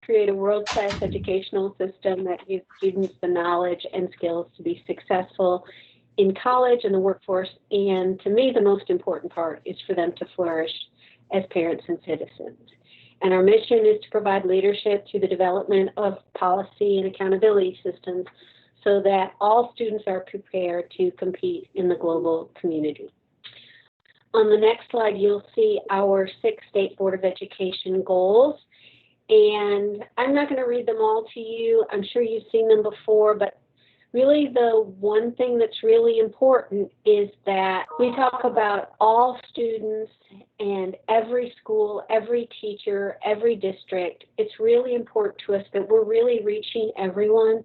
create a world-class educational system that gives students the knowledge and skills to be successful in college and the workforce. And to me, the most important part is for them to flourish as parents and citizens. And our mission is to provide leadership through the development of policy and accountability systems so that all students are prepared to compete in the global community. On the next slide, you'll see our 6 State Board of Education goals. And I'm not going to read them all to you. I'm sure you've seen them before, but really the one thing that's really important is that we talk about all students and every school, every teacher, every district. It's really important to us that we're really reaching everyone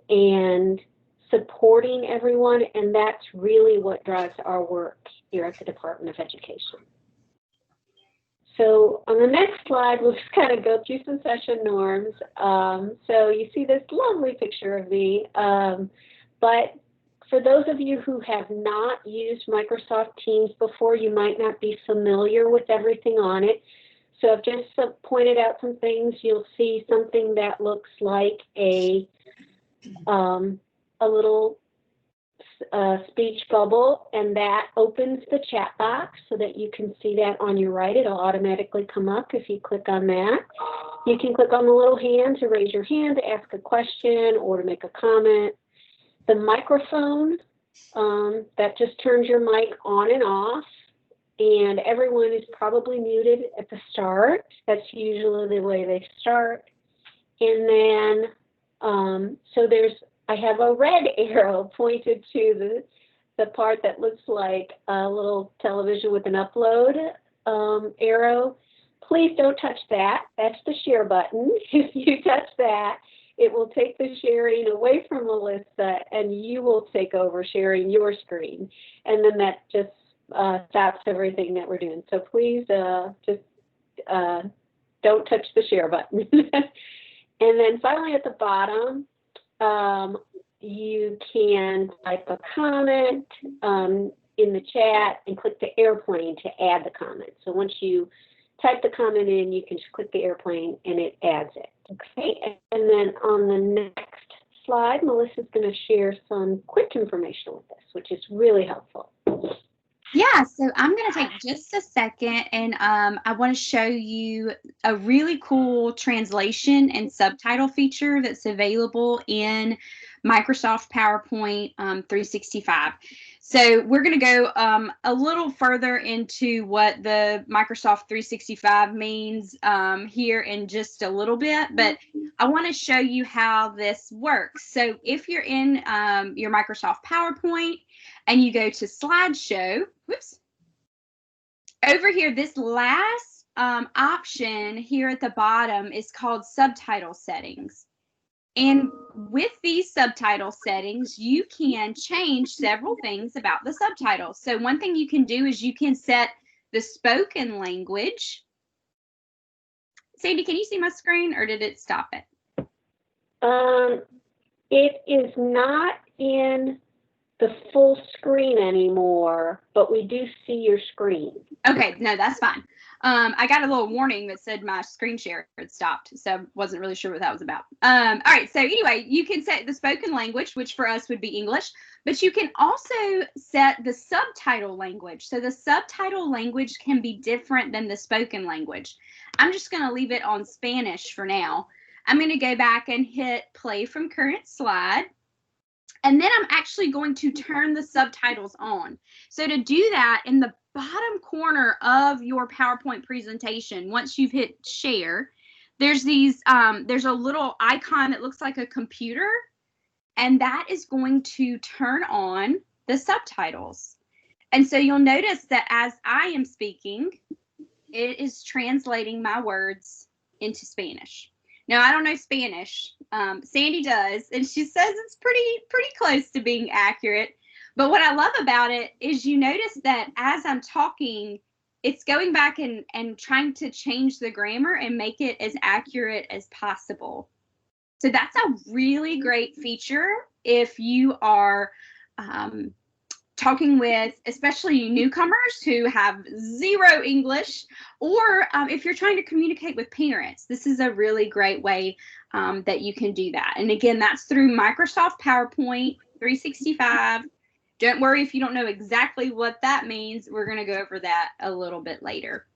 and supporting everyone, and that's really what drives our work here at the Department of Education. So on the next slide, we'll just kind of go through some session norms. So you see this lovely picture of me, but for those of you who have not used Microsoft Teams before, you might not be familiar with everything on it. So I've just pointed out some things. You'll see something that looks like a little speech bubble, and that opens the chat box so that you can see that on your right. It'll automatically come up if you click on that. You can click on the little hand to raise your hand to ask a question or to make a comment. The microphone, that just turns your mic on and off, and everyone is probably muted at the start. That's usually the way they start. And then, so I have a red arrow pointed to the part that looks like a little television with an upload arrow. Please don't touch that. That's the share button. If you touch that, it will take the sharing away from Melissa, and you will take over sharing your screen. And then that just stops everything that we're doing. So please just don't touch the share button. And then finally at the bottom, you can type a comment in the chat and click the airplane to add the comment. So once you type the comment in, you can just click the airplane and it adds it. Okay, and then on the next slide, Melissa's going to share some quick information with us, which is really helpful. Yeah, so I'm going to take just a second, and I want to show you a really cool translation and subtitle feature that's available in Microsoft PowerPoint 365. So we're going to go a little further into what the Microsoft 365 means here in just a little bit, but I want to show you how this works. So if you're in your Microsoft PowerPoint and you go to slideshow, whoops, over here, this last option here at the bottom is called subtitle settings. And with these subtitle settings, you can change several things about the subtitles. So one thing you can do is you can set the spoken language. Sandy, can you see my screen, or did it stop it? It is not in the full screen anymore, but we do see your screen. Okay, no, that's fine. I got a little warning that said my screen share had stopped, so I wasn't really sure what that was about. All right, so anyway, you can set the spoken language, which for us would be English, but you can also set the subtitle language. So the subtitle language can be different than the spoken language. I'm just going to leave it on Spanish for now. I'm going to go back and hit play from current slide. And then I'm actually going to turn the subtitles on. So to do that, in the bottom corner of your PowerPoint presentation, once you've hit share, there's there's a little icon that looks like a computer, and that is going to turn on the subtitles. And so you'll notice that as I am speaking, it is translating my words into Spanish. Now, I don't know Spanish. Sandy does, and she says it's pretty close to being accurate. But what I love about it is you notice that as I'm talking, it's going back and trying to change the grammar and make it as accurate as possible. So that's a really great feature if you are talking with especially newcomers who have zero English, or if you're trying to communicate with parents, this is a really great way that you can do that. And again, that's through Microsoft PowerPoint 365. Don't worry if you don't know exactly what that means. We're going to go over that a little bit later.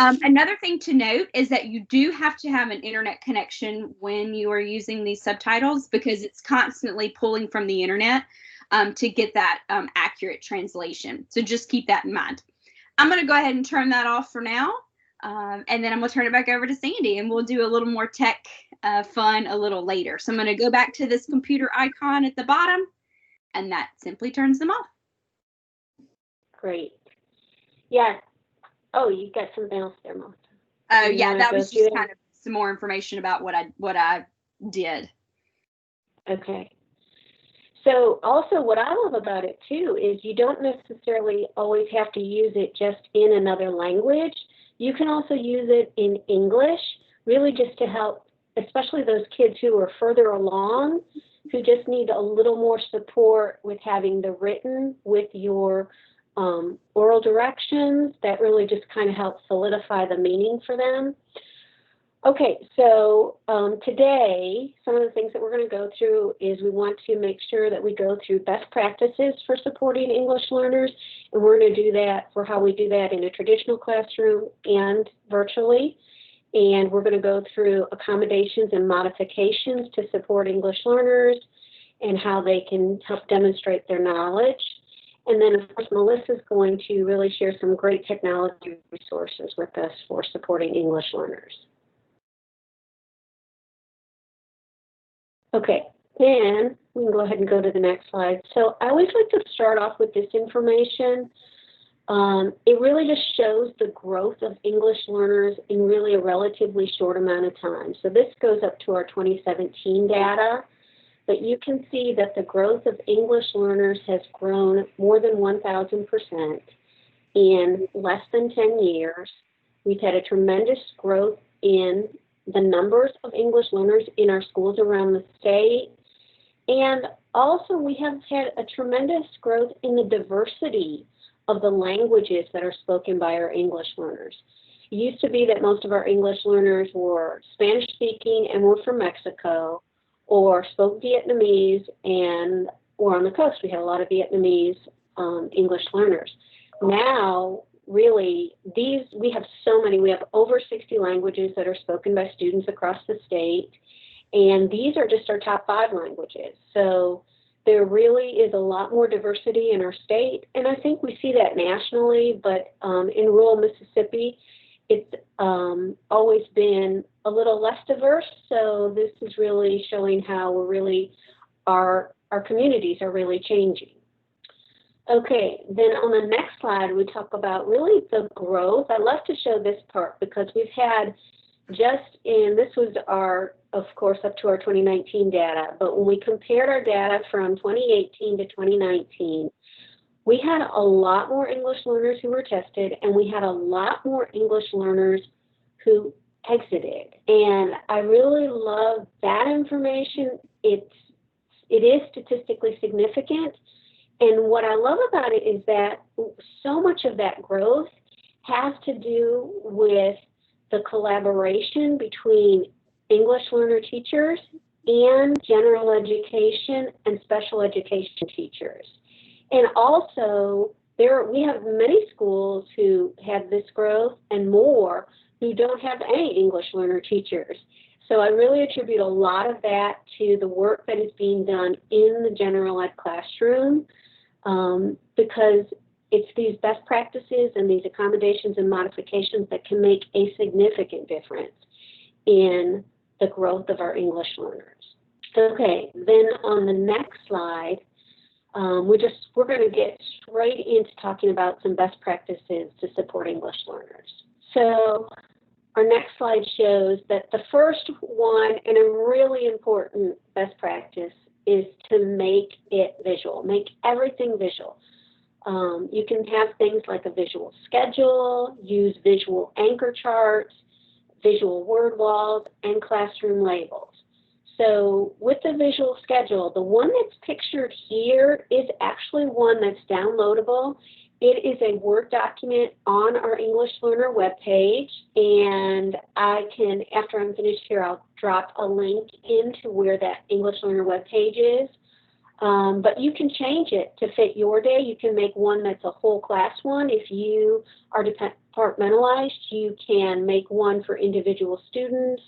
Another thing to note is that you do have to have an internet connection when you are using these subtitles, because it's constantly pulling from the internet to get that accurate translation. So just keep that in mind. I'm going to go ahead and turn that off for now. And then I'm going to turn it back over to Sandy, and we'll do a little more tech fun a little later. So I'm going to go back to this computer icon at the bottom, and that simply turns them off. Great. Yeah. Oh, you got something else there, Melissa. Oh, yeah, that was just kind of some more information about what I did. Okay. So also what I love about it too is you don't necessarily always have to use it just in another language. You can also use it in English, really just to help, especially those kids who are further along, who just need a little more support with having the written with your oral directions. That really just kind of helps solidify the meaning for them. Okay, so today, some of the things that we're going to go through is we want to make sure that we go through best practices for supporting English learners, and we're going to do that for how we do that in a traditional classroom and virtually. And we're going to go through accommodations and modifications to support English learners and how they can help demonstrate their knowledge. And then, of course, Melissa's going to really share some great technology resources with us for supporting English learners. Okay, then we can go ahead and go to the next slide. So I always like to start off with this information. It really just shows the growth of English learners in really a relatively short amount of time. So this goes up to our 2017 data. But you can see that the growth of English learners has grown more than 1,000% in less than 10 years. We've had a tremendous growth in the numbers of English learners in our schools around the state. And also we have had a tremendous growth in the diversity of the languages that are spoken by our English learners. It used to be that most of our English learners were Spanish speaking and were from Mexico, or spoke Vietnamese, or on the coast we had a lot of Vietnamese English learners. Now, really, we have so many. We have over 60 languages that are spoken by students across the state, and these are just our top 5 languages. So there really is a lot more diversity in our state, and I think we see that nationally, but in rural Mississippi, it's always been a little less diverse, so this is really showing how we're really, our communities are really changing. Okay, then on the next slide, we talk about really the growth. I love to show this part because we've had this was our, of course, up to our 2019 data, but when we compared our data from 2018 to 2019, we had a lot more English learners who were tested, and we had a lot more English learners who exited. And I really love that information. It is statistically significant. And what I love about it is that so much of that growth has to do with the collaboration between English learner teachers and general education and special education teachers. And also, we have many schools who have this growth and more who don't have any English learner teachers. So I really attribute a lot of that to the work that is being done in the general ed classroom, because it's these best practices and these accommodations and modifications that can make a significant difference in the growth of our English learners. Okay, then on the next slide, we're going to get straight into talking about some best practices to support English learners. So our next slide shows that the first one and a really important best practice is to make it visual, make everything visual. You can have things like a visual schedule, use visual anchor charts, visual word walls, and classroom labels. So with the visual schedule, the one that's pictured here is actually one that's downloadable. It is a Word document on our English Learner webpage, and I can, after I'm finished here, I'll drop a link into where that English Learner webpage is. But you can change it to fit your day. You can make one that's a whole class one. If you are departmentalized, you can make one for individual students.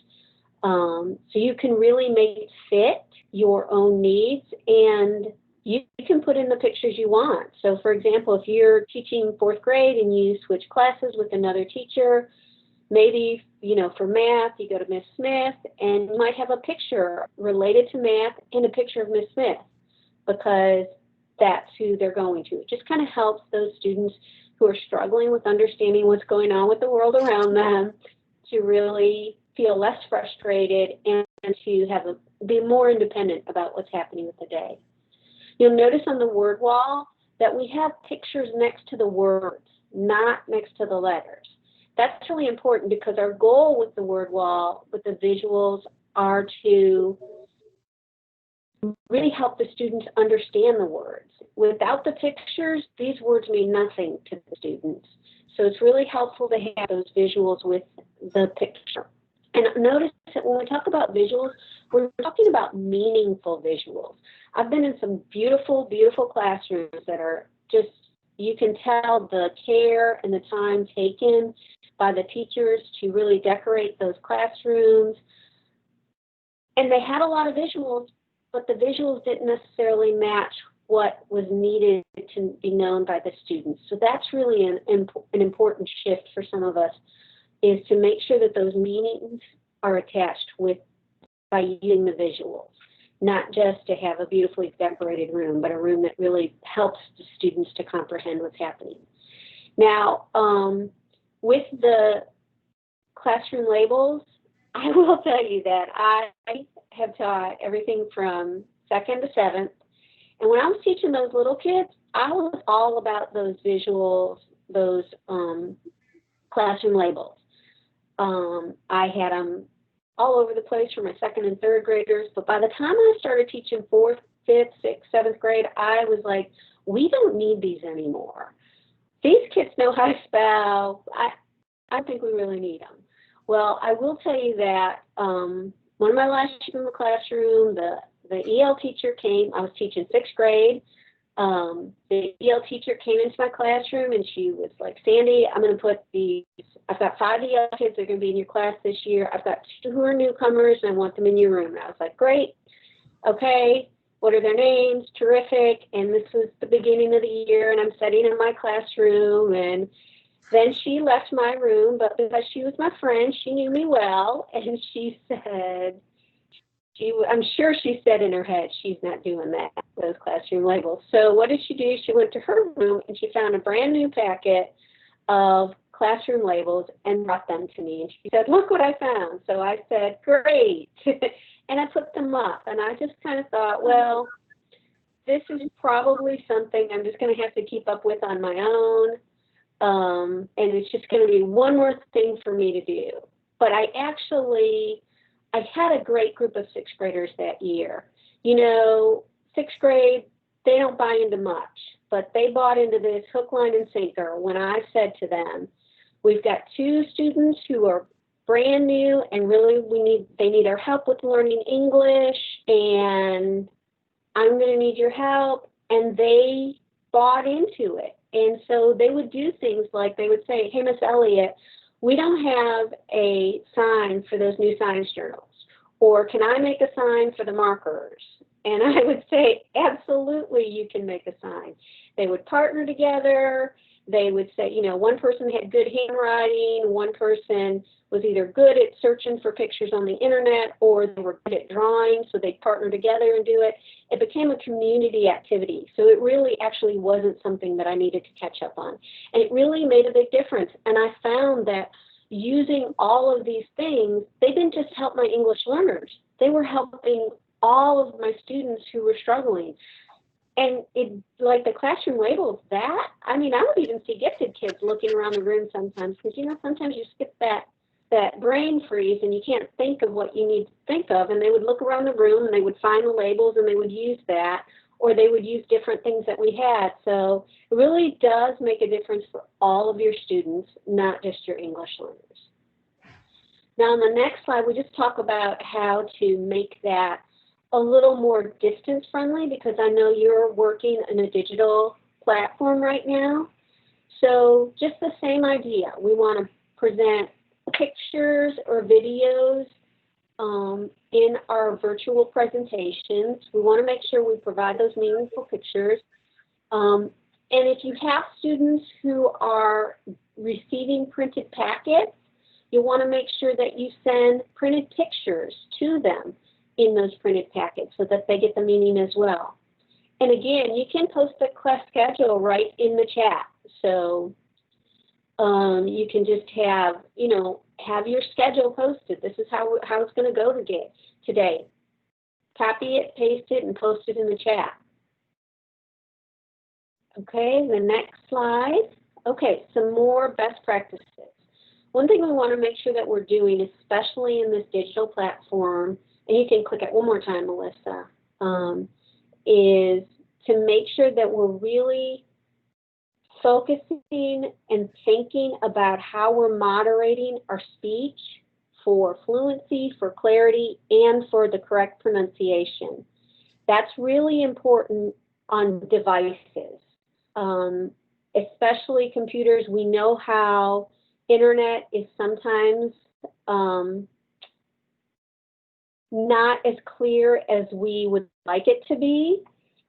So you can really make it fit your own needs, and you can put in the pictures you want. So for example, if you're teaching 4th grade and you switch classes with another teacher, maybe, you know, for math, you go to Miss Smith and you might have a picture related to math and a picture of Miss Smith because that's who they're going to. It just kind of helps those students who are struggling with understanding what's going on with the world around them to really feel less frustrated and to be more independent about what's happening with the day. You'll notice on the word wall that we have pictures next to the words, not next to the letters. That's really important because our goal with the word wall, with the visuals, are to really help the students understand the words. Without the pictures, these words mean nothing to the students. So it's really helpful to have those visuals with the picture. And notice that when we talk about visuals, we're talking about meaningful visuals. I've been in some beautiful, beautiful classrooms that are just, you can tell the care and the time taken by the teachers to really decorate those classrooms. And they had a lot of visuals, but the visuals didn't necessarily match what was needed to be known by the students. So that's really an important shift for some of us, is to make sure that those meanings are attached by using the visuals, not just to have a beautifully decorated room, but a room that really helps the students to comprehend what's happening. Now, with the classroom labels, I will tell you that I have taught everything from 2nd to 7th. And when I was teaching those little kids, I was all about those visuals, those classroom labels. I had them all over the place for my 2nd and 3rd graders. But by the time I started teaching 4th, 5th, 6th, 7th grade, I was like, we don't need these anymore. These kids know how to spell. I think we really need them. Well, I will tell you that one of my last years in the classroom, the EL teacher came. I was teaching 6th grade. The EL teacher came into my classroom and she was like, Sandy, I'm going to put I've got 5 EL kids that are going to be in your class this year. I've got 2 who are newcomers and I want them in your room. And I was like, great. Okay. What are their names? Terrific. And this was the beginning of the year and I'm sitting in my classroom, and then she left my room, but because she was my friend, she knew me well, and she said, I'm sure she said in her head, she's not doing that, those classroom labels. So what did she do? She went to her room and she found a brand new packet of classroom labels and brought them to me. And she said, look what I found. So I said, great. And I put them up. And I just kind of thought, well, this is probably something I'm just going to have to keep up with on my own. And it's just going to be one more thing for me to do. But I had a great group of 6th graders that year. You know, 6th grade, they don't buy into much, but they bought into this hook, line, and sinker when I said to them, we've got 2 students who are brand new and really they need our help with learning English, and I'm going to need your help. And they bought into it. And so they would do things like they would say, hey, Miss Elliott, we don't have a sign for those new science journals. Or can I make a sign for the markers? And I would say, absolutely, you can make a sign. They would partner together. They would say, you know, one person had good handwriting, one person was either good at searching for pictures on the internet or they were good at drawing, so they'd partner together and do it. It became a community activity, so it really actually wasn't something that I needed to catch up on. And it really made a big difference, and I found that using all of these things, they didn't just help my English learners, they were helping all of my students who were struggling. And it, like the classroom labels, I would even see gifted kids looking around the room sometimes, because, you know, sometimes you skip that that brain freeze and you can't think of what you need to think of, and they would look around the room and they would find the labels and they would use that, or they would use different things that we had. So it really does make a difference for all of your students, not just your English learners. Now on the next slide, we just talk about how to make that a little more distance friendly, because I know you're working in a digital platform right now. So just the same idea. We want to present pictures or videos in our virtual presentations. We want to make sure we provide those meaningful pictures. And if you have students who are receiving printed packets, you want to make sure that you send printed pictures to them in those printed packets so that they get the meaning as well. And again, you can post the class schedule right in the chat. So you can just have, have your schedule posted. This is how it's going to go today. Copy it, paste it, and post it in the chat. Okay, the next slide. Okay, some more best practices. One thing we want to make sure that we're doing, especially in this digital platform, and you can click it one more time, Melissa, is to make sure that we're really focusing and thinking about how we're moderating our speech for fluency, for clarity, and for the correct pronunciation. That's really important on devices, especially computers. We know how internet is sometimes not as clear as we would like it to be.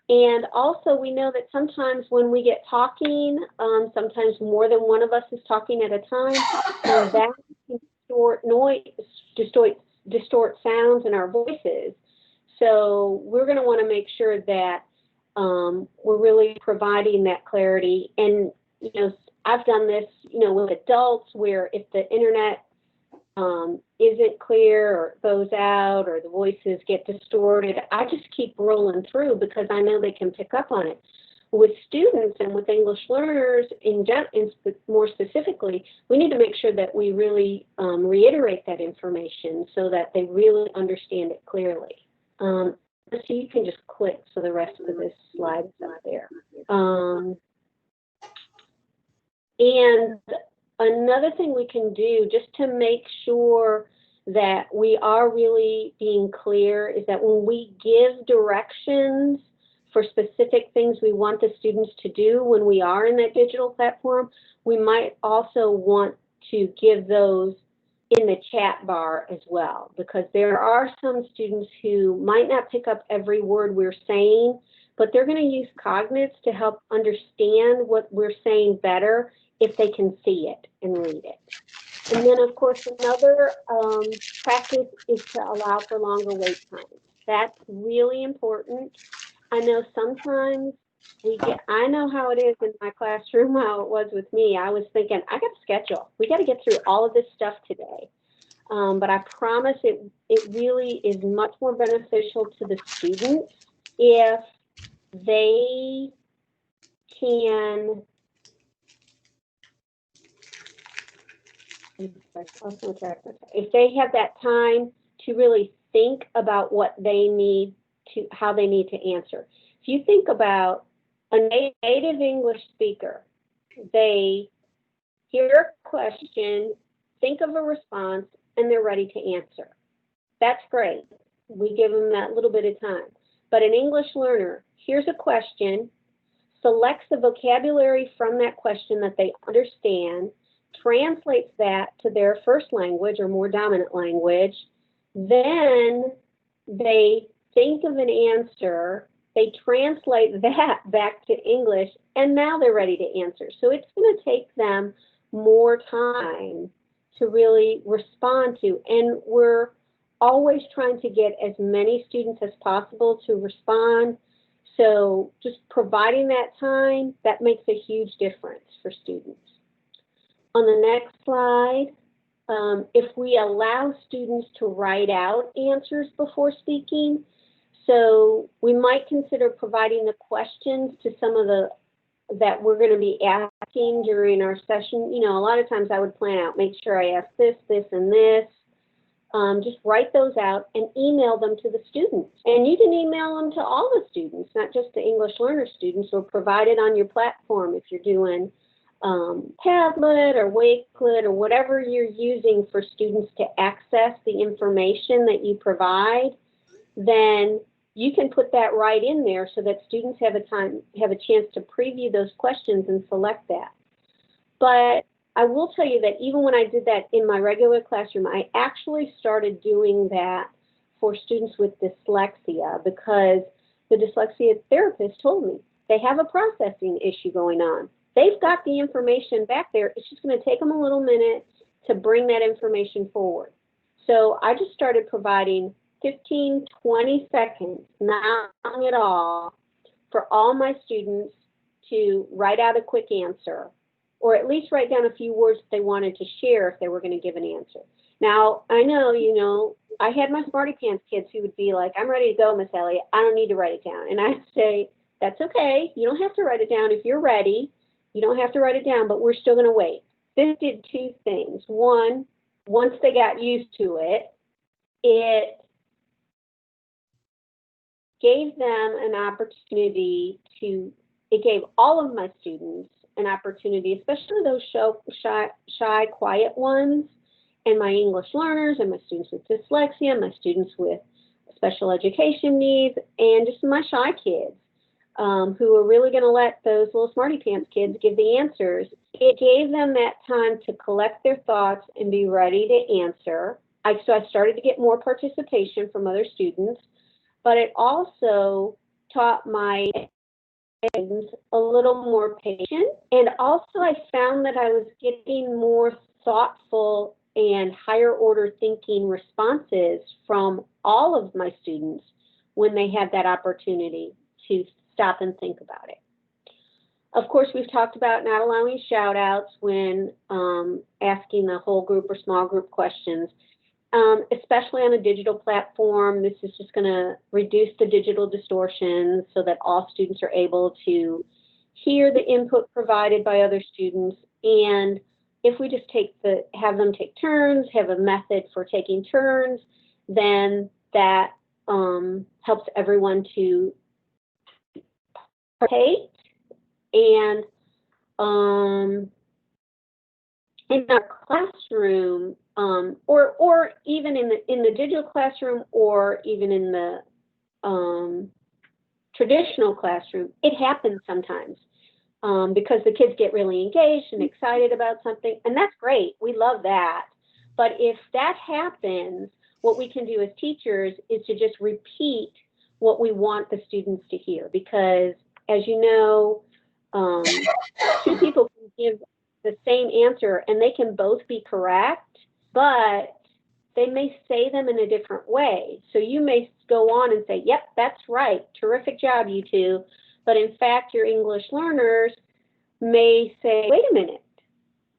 And also we know that sometimes when we get talking, sometimes more than one of us is talking at a time, and that can distort noise, distort sounds in our voices. So we're going to want to make sure that we're really providing that clarity. And, I've done this, with adults, where if the internet isn't clear or goes out or the voices get distorted, I just keep rolling through because I know they can pick up on it. With students and with English learners, more specifically, we need to make sure that we really reiterate that information so that they really understand it clearly. So you can just click so the rest of this slide is up there. And another thing we can do just to make sure that we are really being clear is that when we give directions for specific things we want the students to do when we are in that digital platform, we might also want to give those in the chat bar as well, because there are some students who might not pick up every word we're saying, but they're going to use cognates to help understand what we're saying better if they can see it and read it. And then, of course, another practice is to allow for longer wait times. That's really important. I know sometimes I know how it is in my classroom, how it was with me. I was thinking, I got a schedule. We got to get through all of this stuff today. But I promise it really is much more beneficial to the students if they can if they have that time to really think about what they need to, how they need to answer. If you think about a native English speaker, they hear a question, think of a response, and they're ready to answer. That's great. We give them that little bit of time. But an English learner hears a question, selects the vocabulary from that question that they understand, translates that to their first language or more dominant language, then they think of an answer, they translate that back to English, and now they're ready to answer. So it's going to take them more time to really respond to, and we're always trying to get as many students as possible to respond. So just providing that time, that makes a huge difference for students. On the next slide, if we allow students to write out answers before speaking, so we might consider providing the questions to some of the that we're going to be asking during our session. You know, a lot of times I would plan out, make sure I ask this, this, and this. Just write those out and email them to the students. And you can email them to all the students, not just the English learner students, or provide it on your platform if you're doing Padlet or Wakelet or whatever you're using for students to access the information that you provide. Then you can put that right in there so that students have a chance to preview those questions and select that. But I will tell you that even when I did that in my regular classroom, I actually started doing that for students with dyslexia, because the dyslexia therapist told me they have a processing issue going on. They've got the information back there. It's just going to take them a little minute to bring that information forward. So I just started providing 15, 20 seconds, not long at all, for all my students to write out a quick answer, or at least write down a few words that they wanted to share if they were going to give an answer. Now, I know, you know, I had my Smarty Pants kids who would be like, I'm ready to go, Miss Elliott. I don't need to write it down. And I'd say, that's okay. You don't have to write it down if you're ready. You don't have to write it down, but we're still going to wait. This did two things. One, once they got used to it, it gave them an opportunity to, it gave all of my students an opportunity, especially those shy, quiet ones, and my English learners, and my students with dyslexia, my students with special education needs, and just my shy kids who are really going to let those little Smarty Pants kids give the answers. It gave them that time to collect their thoughts and be ready to answer. So I started to get more participation from other students, but it also taught my students a little more patient. And also I found that I was getting more thoughtful and higher order thinking responses from all of my students when they had that opportunity to stop and think about it. Of course, we've talked about not allowing shout outs when asking the whole group or small group questions. Especially on a digital platform, this is just going to reduce the digital distortions so that all students are able to hear the input provided by other students. And if we just have them take turns, have a method for taking turns, then that helps everyone to participate. And in our classroom, or even in the digital classroom, or even in the traditional classroom, it happens sometimes because the kids get really engaged and excited about something, and that's great. We love that. But if that happens, what we can do as teachers is to just repeat what we want the students to hear, because as you know, two people can give the same answer and they can both be correct, but they may say them in a different way. So you may go on and say, yep, that's right. Terrific job, you two. But in fact, your English learners may say, wait a minute,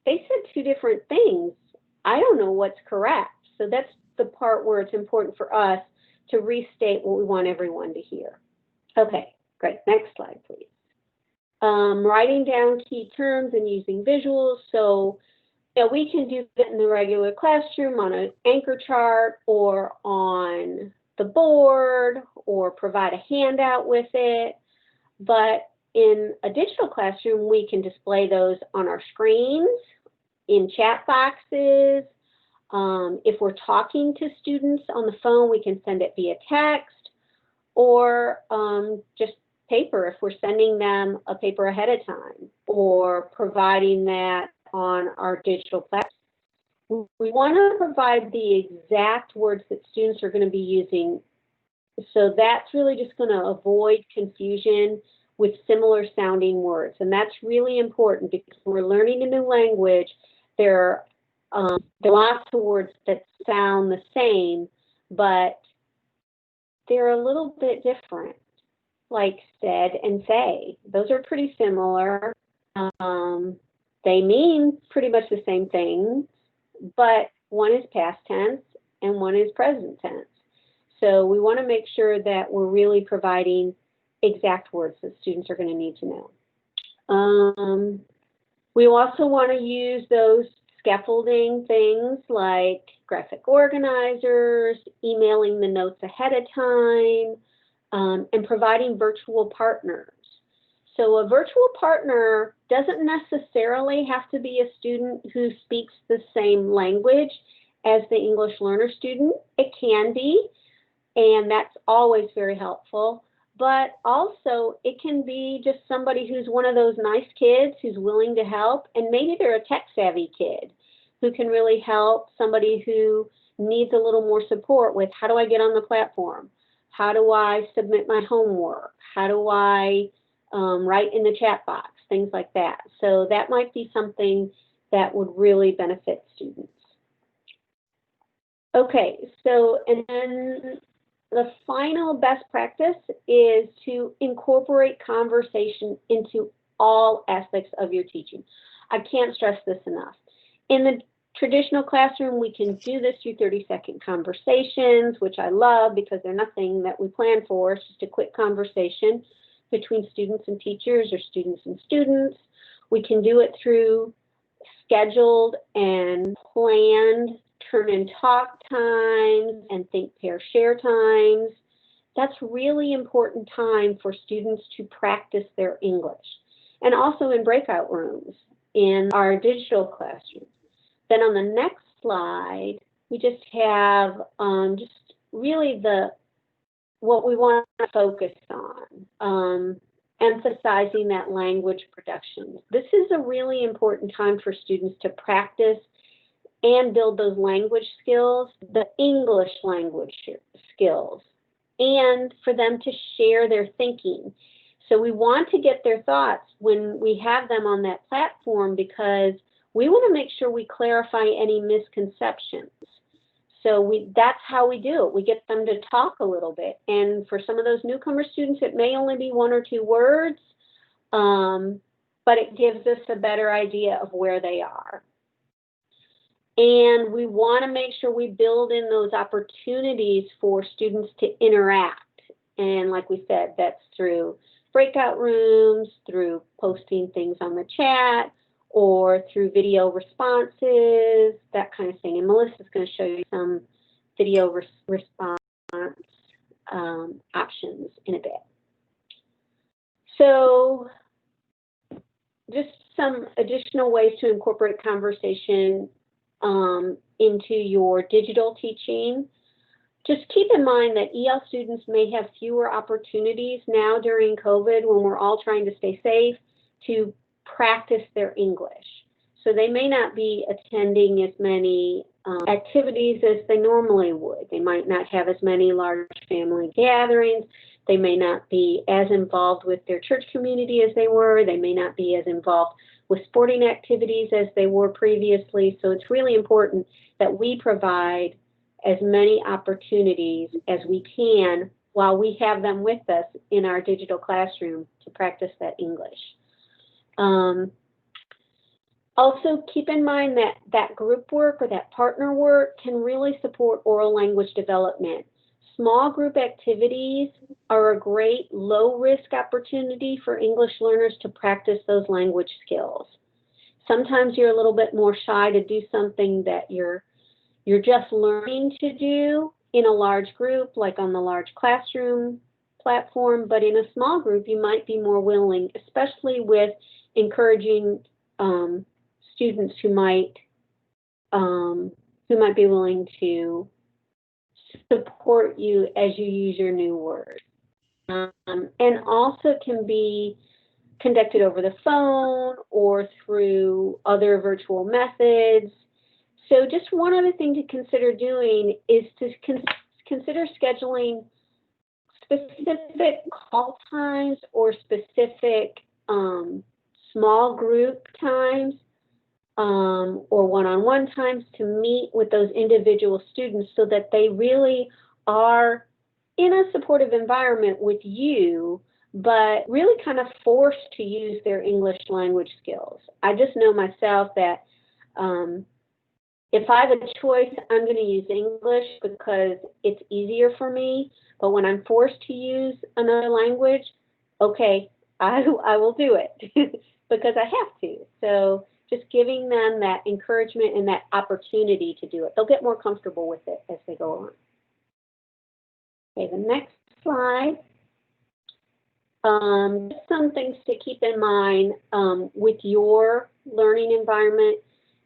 they said two different things. I don't know what's correct. So that's the part where it's important for us to restate what we want everyone to hear. Okay, great. Next slide, please. Writing down key terms and using visuals. So we can do that in the regular classroom on an anchor chart or on the board or provide a handout with it. But in a digital classroom, we can display those on our screens, in chat boxes. If we're talking to students on the phone, we can send it via text, or just paper if we're sending them a paper ahead of time, or providing that on our digital platform. We want to provide the exact words that students are going to be using. So that's really just going to avoid confusion with similar sounding words. And that's really important because when we're learning a new language, there are lots of words that sound the same, but they're a little bit different, like said and say. Those are pretty similar. They mean pretty much the same thing, but one is past tense and one is present tense. So we want to make sure that we're really providing exact words that students are going to need to know. We also want to use those scaffolding things like graphic organizers, emailing the notes ahead of time, and providing virtual partners. So a virtual partner doesn't necessarily have to be a student who speaks the same language as the English learner student. It can be, and that's always very helpful. But also, it can be just somebody who's one of those nice kids who's willing to help, and maybe they're a tech-savvy kid who can really help somebody who needs a little more support with, how do I get on the platform? How do I submit my homework? How do I write in the chat box? Things like that. So that might be something that would really benefit students. Okay, so, and then the final best practice is to incorporate conversation into all aspects of your teaching. I can't stress this enough. In the traditional classroom, we can do this through 30-second conversations, which I love because they're nothing that we plan for. It's just a quick conversation between students and teachers or students and students. We can do it through scheduled and planned turn and talk times and think, pair, share times. That's really important time for students to practice their English. And also in breakout rooms in our digital classroom. Then on the next slide, we just have just really what we want to focus on, emphasizing that language production. This is a really important time for students to practice and build those language skills, the English language skills, and for them to share their thinking. So we want to get their thoughts when we have them on that platform because we want to make sure we clarify any misconceptions. So that's how we do it. We get them to talk a little bit. And for some of those newcomer students, it may only be 1 or 2 words, but it gives us a better idea of where they are. And we want to make sure we build in those opportunities for students to interact. And like we said, that's through breakout rooms, through posting things on the chat, or through video responses, that kind of thing. And Melissa's going to show you some video response options in a bit. So just some additional ways to incorporate conversation into your digital teaching. Just keep in mind that EL students may have fewer opportunities now during COVID when we're all trying to stay safe to practice their English. So they may not be attending as many activities as they normally would. They might not have as many large family gatherings. They may not be as involved with their church community as they were. They may not be as involved with sporting activities as they were previously. So it's really important that we provide as many opportunities as we can while we have them with us in our digital classroom to practice that English. Also, keep in mind that that group work or that partner work can really support oral language development. Small group activities are a great low-risk opportunity for English learners to practice those language skills. Sometimes you're a little bit more shy to do something that you're just learning to do in a large group, like on the large classroom platform, but in a small group, you might be more willing, especially with encouraging students who might be willing to support you as you use your new words. And also can be conducted over the phone or through other virtual methods. So just one other thing to consider doing is to consider scheduling specific call times or specific small group times or one-on-one times to meet with those individual students so that they really are in a supportive environment with you, but really kind of forced to use their English language skills. I just know myself that if I have a choice, I'm going to use English because it's easier for me. But when I'm forced to use another language, okay, I will do it because I have to. So just giving them that encouragement and that opportunity to do it. They'll get more comfortable with it as they go on. Okay, the next slide. Just some things to keep in mind with your learning environment.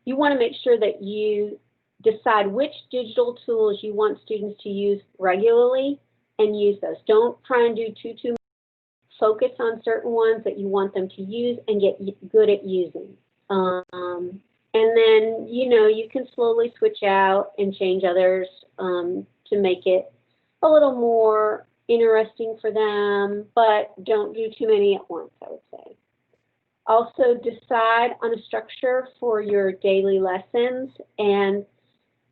You want to make sure that you decide which digital tools you want students to use regularly and use those. Don't try and do too much. Focus on certain ones that you want them to use and get good at using. And then, you know, you can slowly switch out and change others to make it a little more interesting for them, but don't do too many at once, I would say. Also, decide on a structure for your daily lessons and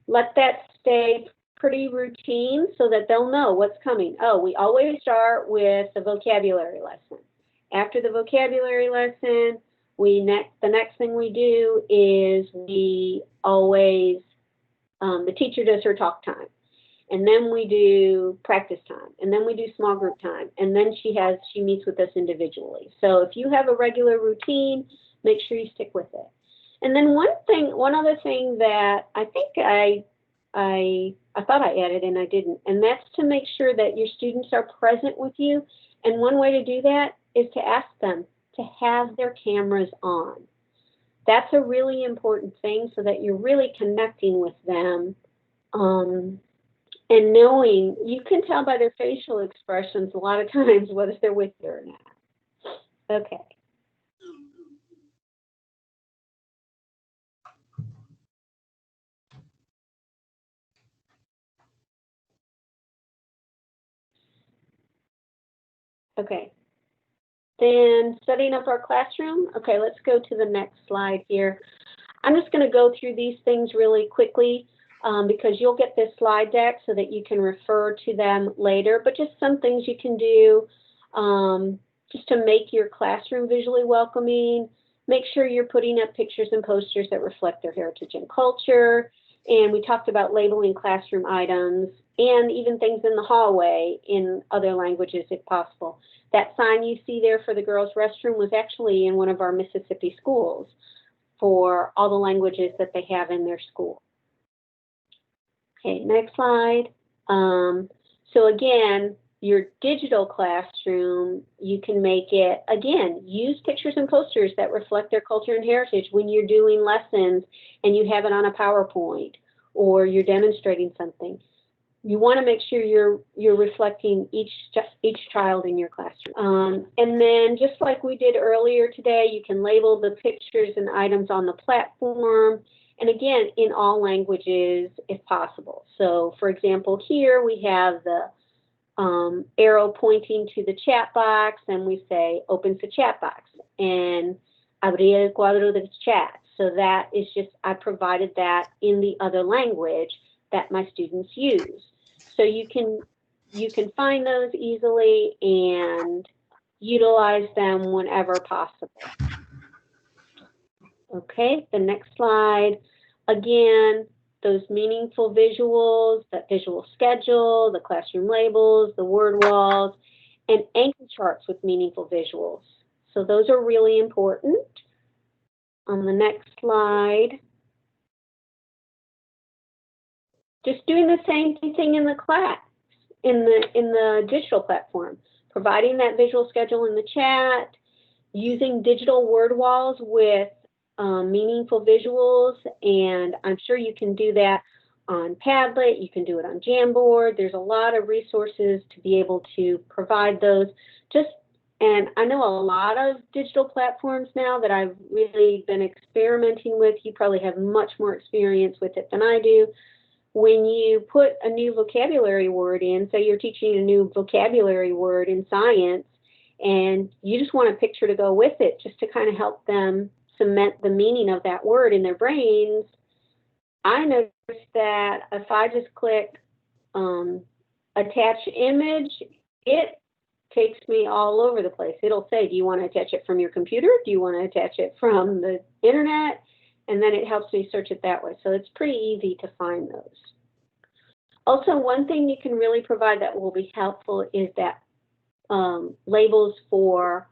let that stay pretty routine so that they'll know what's coming. Oh, we always start with the vocabulary lesson. After the vocabulary lesson, the next thing we do is we always, the teacher does her talk time. And then we do practice time, and then we do small group time, and then she meets with us individually. So if you have a regular routine, make sure you stick with it. And then one other thing that I think I thought I added and I didn't, and that's to make sure that your students are present with you. And one way to do that is to ask them to have their cameras on. That's a really important thing so that you're really connecting with them. And knowing, you can tell by their facial expressions a lot of times whether they're with you or not. Okay. Okay. Then setting up our classroom. Okay, let's go to the next slide here. I'm just going to go through these things really quickly. Because you'll get this slide deck so that you can refer to them later, but just some things you can do just to make your classroom visually welcoming. Make sure you're putting up pictures and posters that reflect their heritage and culture. And we talked about labeling classroom items and even things in the hallway in other languages if possible. That sign you see there for the girls' restroom was actually in one of our Mississippi schools for all the languages that they have in their school. Okay, next slide. So again, your digital classroom, you can make it, again, use pictures and posters that reflect their culture and heritage when you're doing lessons and you have it on a PowerPoint or you're demonstrating something. You want to make sure you're reflecting each child in your classroom. And then just like we did earlier today, you can label the pictures and items on the platform. And again, in all languages, if possible. So, for example, here we have the arrow pointing to the chat box, and we say, opens the chat box, and abrir el cuadro de chat. So that is just, I provided that in the other language that my students use. So you can find those easily and utilize them whenever possible. Okay, the next slide. Again, those meaningful visuals, that visual schedule, the classroom labels, the word walls, and anchor charts with meaningful visuals. So those are really important. On the next slide, just doing the same thing in the class, in the digital platform, providing that visual schedule in the chat, using digital word walls with meaningful visuals, and I'm sure you can do that on Padlet, you can do it on Jamboard. There's a lot of resources to be able to provide those. And I know a lot of digital platforms now that I've really been experimenting with. You probably have much more experience with it than I do. When you put a new vocabulary word in, say you're teaching a new vocabulary word in science, and you just want a picture to go with it just to kind of help them cement the meaning of that word in their brains, I noticed that if I just click attach image, it takes me all over the place. It'll say, do you want to attach it from your computer? Do you want to attach it from the internet? And then it helps me search it that way. So it's pretty easy to find those. Also, one thing you can really provide that will be helpful is that labels for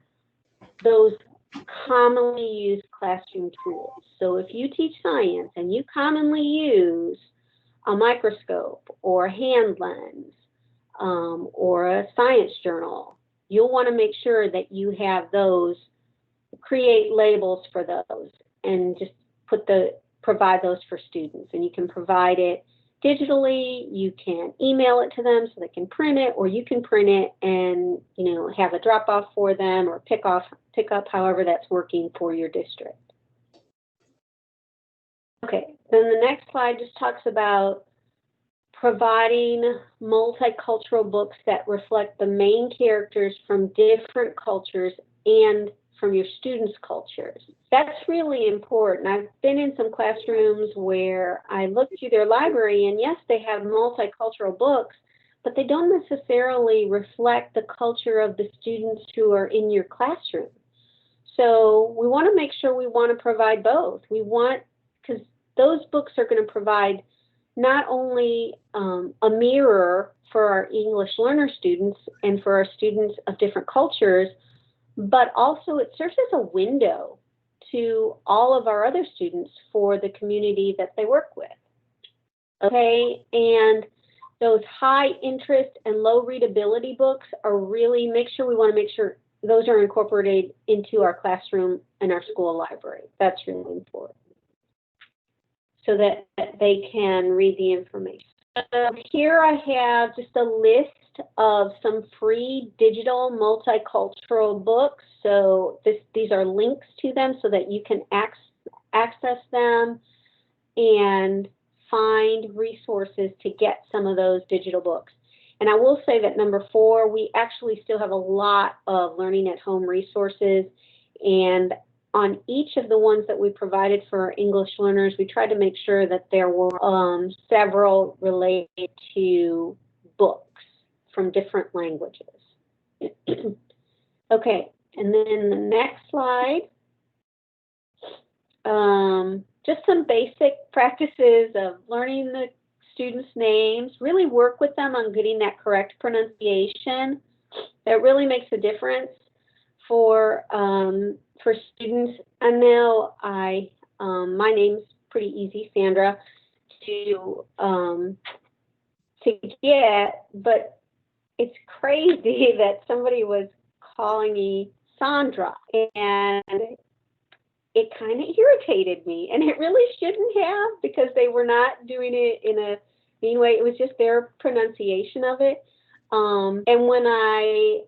those commonly used classroom tools. So if you teach science and you commonly use a microscope or a hand lens or a science journal, you'll want to make sure that you have those, create labels for those, and just provide those for students. And you can provide it digitally, you can email it to them so they can print it, or you can print it and, you know, have a drop off for them or pick up, however that's working for your district. Okay, then the next slide just talks about providing multicultural books that reflect the main characters from different cultures and from your students' cultures. That's really important. I've been in some classrooms where I looked through their library, and yes, they have multicultural books, but they don't necessarily reflect the culture of the students who are in your classroom. So we want to make sure we want to provide both. We want, because those books are going to provide not only a mirror for our English learner students and for our students of different cultures, but also it serves as a window to all of our other students for the community that they work with. Okay, and those high interest and low readability books are really, we want to make sure those are incorporated into our classroom and our school library. That's really important, so that they can read the information. Here I have just a list of some free digital multicultural books. So these are links to them so that you can access them and find resources to get some of those digital books. And I will say that number 4, we actually still have a lot of learning at home resources, and on each of the ones that we provided for our English learners, we tried to make sure that there were several related to books from different languages. Okay, and then the next slide, just some basic practices of learning the students' names. Really work with them on getting that correct pronunciation. That really makes a difference for students. I know my name's pretty easy, Sandra, to get, but it's crazy that somebody was calling me Sandra, and it kind of irritated me, and it really shouldn't have, because they were not doing it in a mean way. It was just their pronunciation of it. And when I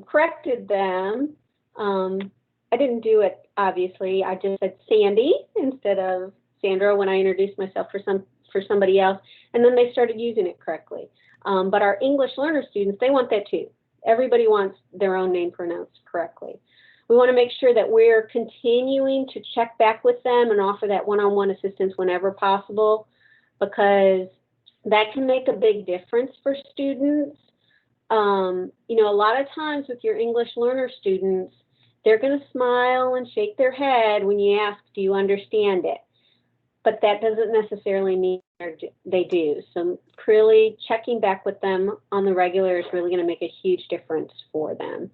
corrected them, I didn't do it, obviously. I just said Sandy instead of Sandra when I introduced myself for somebody else, and then they started using it correctly. But our English learner students, they want that too. Everybody wants their own name pronounced correctly. We want to make sure that we're continuing to check back with them and offer that one-on-one assistance whenever possible, because that can make a big difference for students. You know, a lot of times with your English learner students, they're going to smile and shake their head when you ask, do you understand it? But that doesn't necessarily mean they do. So really checking back with them on the regular is really going to make a huge difference for them.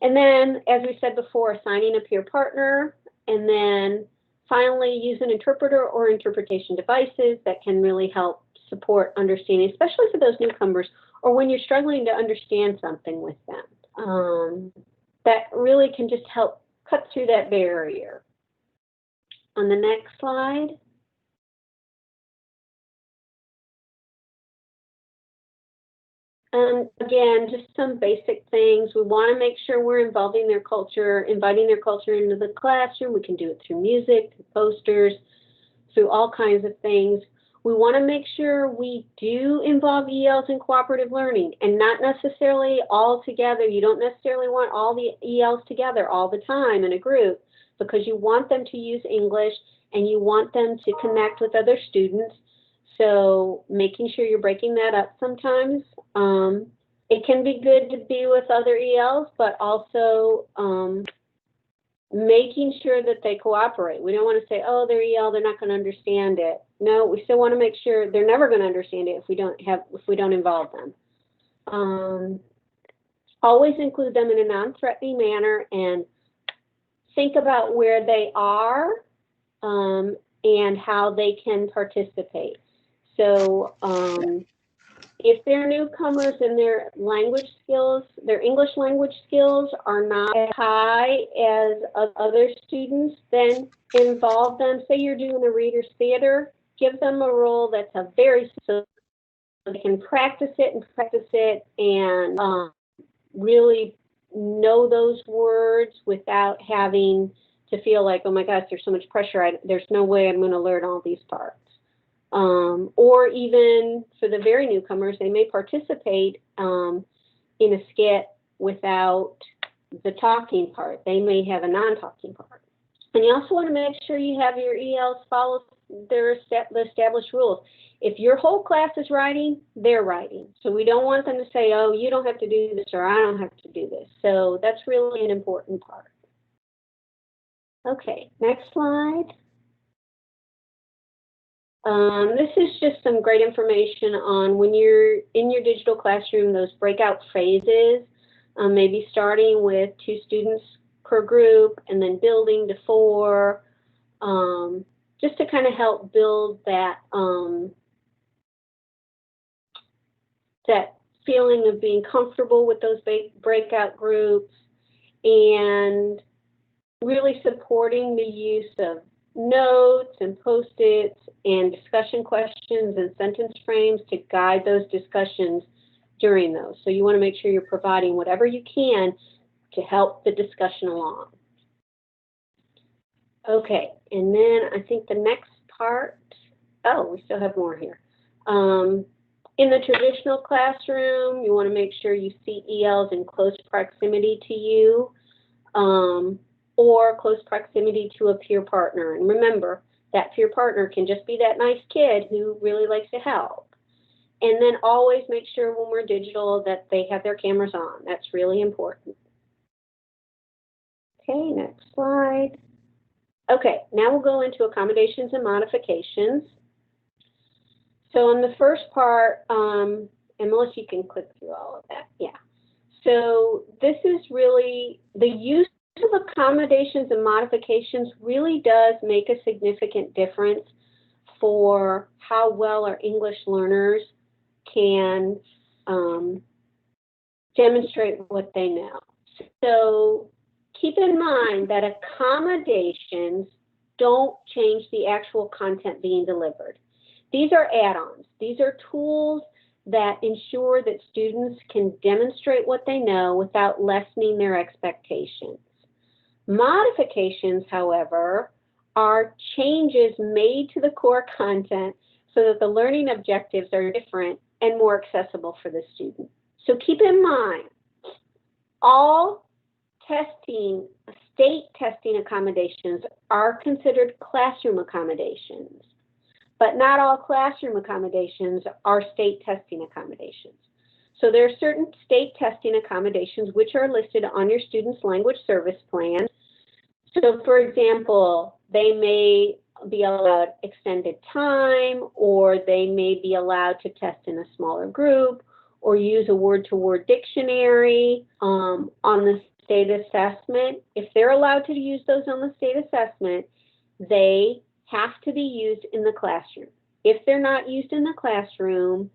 And then, as we said before, assigning a peer partner, and then finally use an interpreter or interpretation devices that can really help support understanding, especially for those newcomers or when you're struggling to understand something with them. That really can just help cut through that barrier. On the next slide. Again, just some basic things. We want to make sure we're inviting their culture into the classroom. We can do it through music, through posters, through all kinds of things. We want to make sure we do involve ELs in cooperative learning, and not necessarily all together. You don't necessarily want all the ELs together all the time in a group, because you want them to use English and you want them to connect with other students. So making sure you're breaking that up sometimes. It can be good to be with other ELs, but also making sure that they cooperate. We don't want to say, oh, they're EL, they're not going to understand it. No, we still want to make sure they're never going to understand it if we don't involve them. Always include them in a non-threatening manner, and think about where they are and how they can participate. So if they're newcomers and their language skills, their English language skills are not as high as other students, then involve them. Say you're doing a reader's theater, give them a role that's a very, so they can practice it and really know those words without having to feel like, oh my gosh, there's so much pressure. There's no way I'm going to learn all these parts. Or even for the very newcomers, they may participate in a skit without the talking part. They may have a non-talking part. And you also want to make sure you have your ELs follow the established rules. If your whole class is writing, they're writing. So we don't want them to say, oh, you don't have to do this or I don't have to do this. So that's really an important part. Okay, next slide. This is just some great information on when you're in your digital classroom, those breakout phases, maybe starting with 2 students per group and then building to 4, just to kind of help build that, that feeling of being comfortable with those breakout groups and really supporting the use of notes and post-its and discussion questions and sentence frames to guide those discussions during those. So you want to make sure you're providing whatever you can to help the discussion along. Okay, and then I think the next part, oh, we still have more here. In the traditional classroom, you want to make sure you see ELs in close proximity to you. Or close proximity to a peer partner. And remember, that peer partner can just be that nice kid who really likes to help. And then always make sure when we're digital that they have their cameras on. That's really important. Okay, next slide. Okay, now we'll go into accommodations and modifications. So in the first part, and Melissa, you can click through all of that. Yeah. So this is really the use of accommodations and modifications really does make a significant difference for how well our English learners can demonstrate what they know. So keep in mind that accommodations don't change the actual content being delivered. These are add-ons. These are tools that ensure that students can demonstrate what they know without lessening their expectations. Modifications, however, are changes made to the core content so that the learning objectives are different and more accessible for the student. So keep in mind, all testing, state testing accommodations are considered classroom accommodations, but not all classroom accommodations are state testing accommodations. So there are certain state testing accommodations which are listed on your student's language service plan. So for example, they may be allowed extended time, or they may be allowed to test in a smaller group, or use a word-to-word dictionary on the state assessment. If they're allowed to use those on the state assessment, they have to be used in the classroom. If they're not used in the classroom,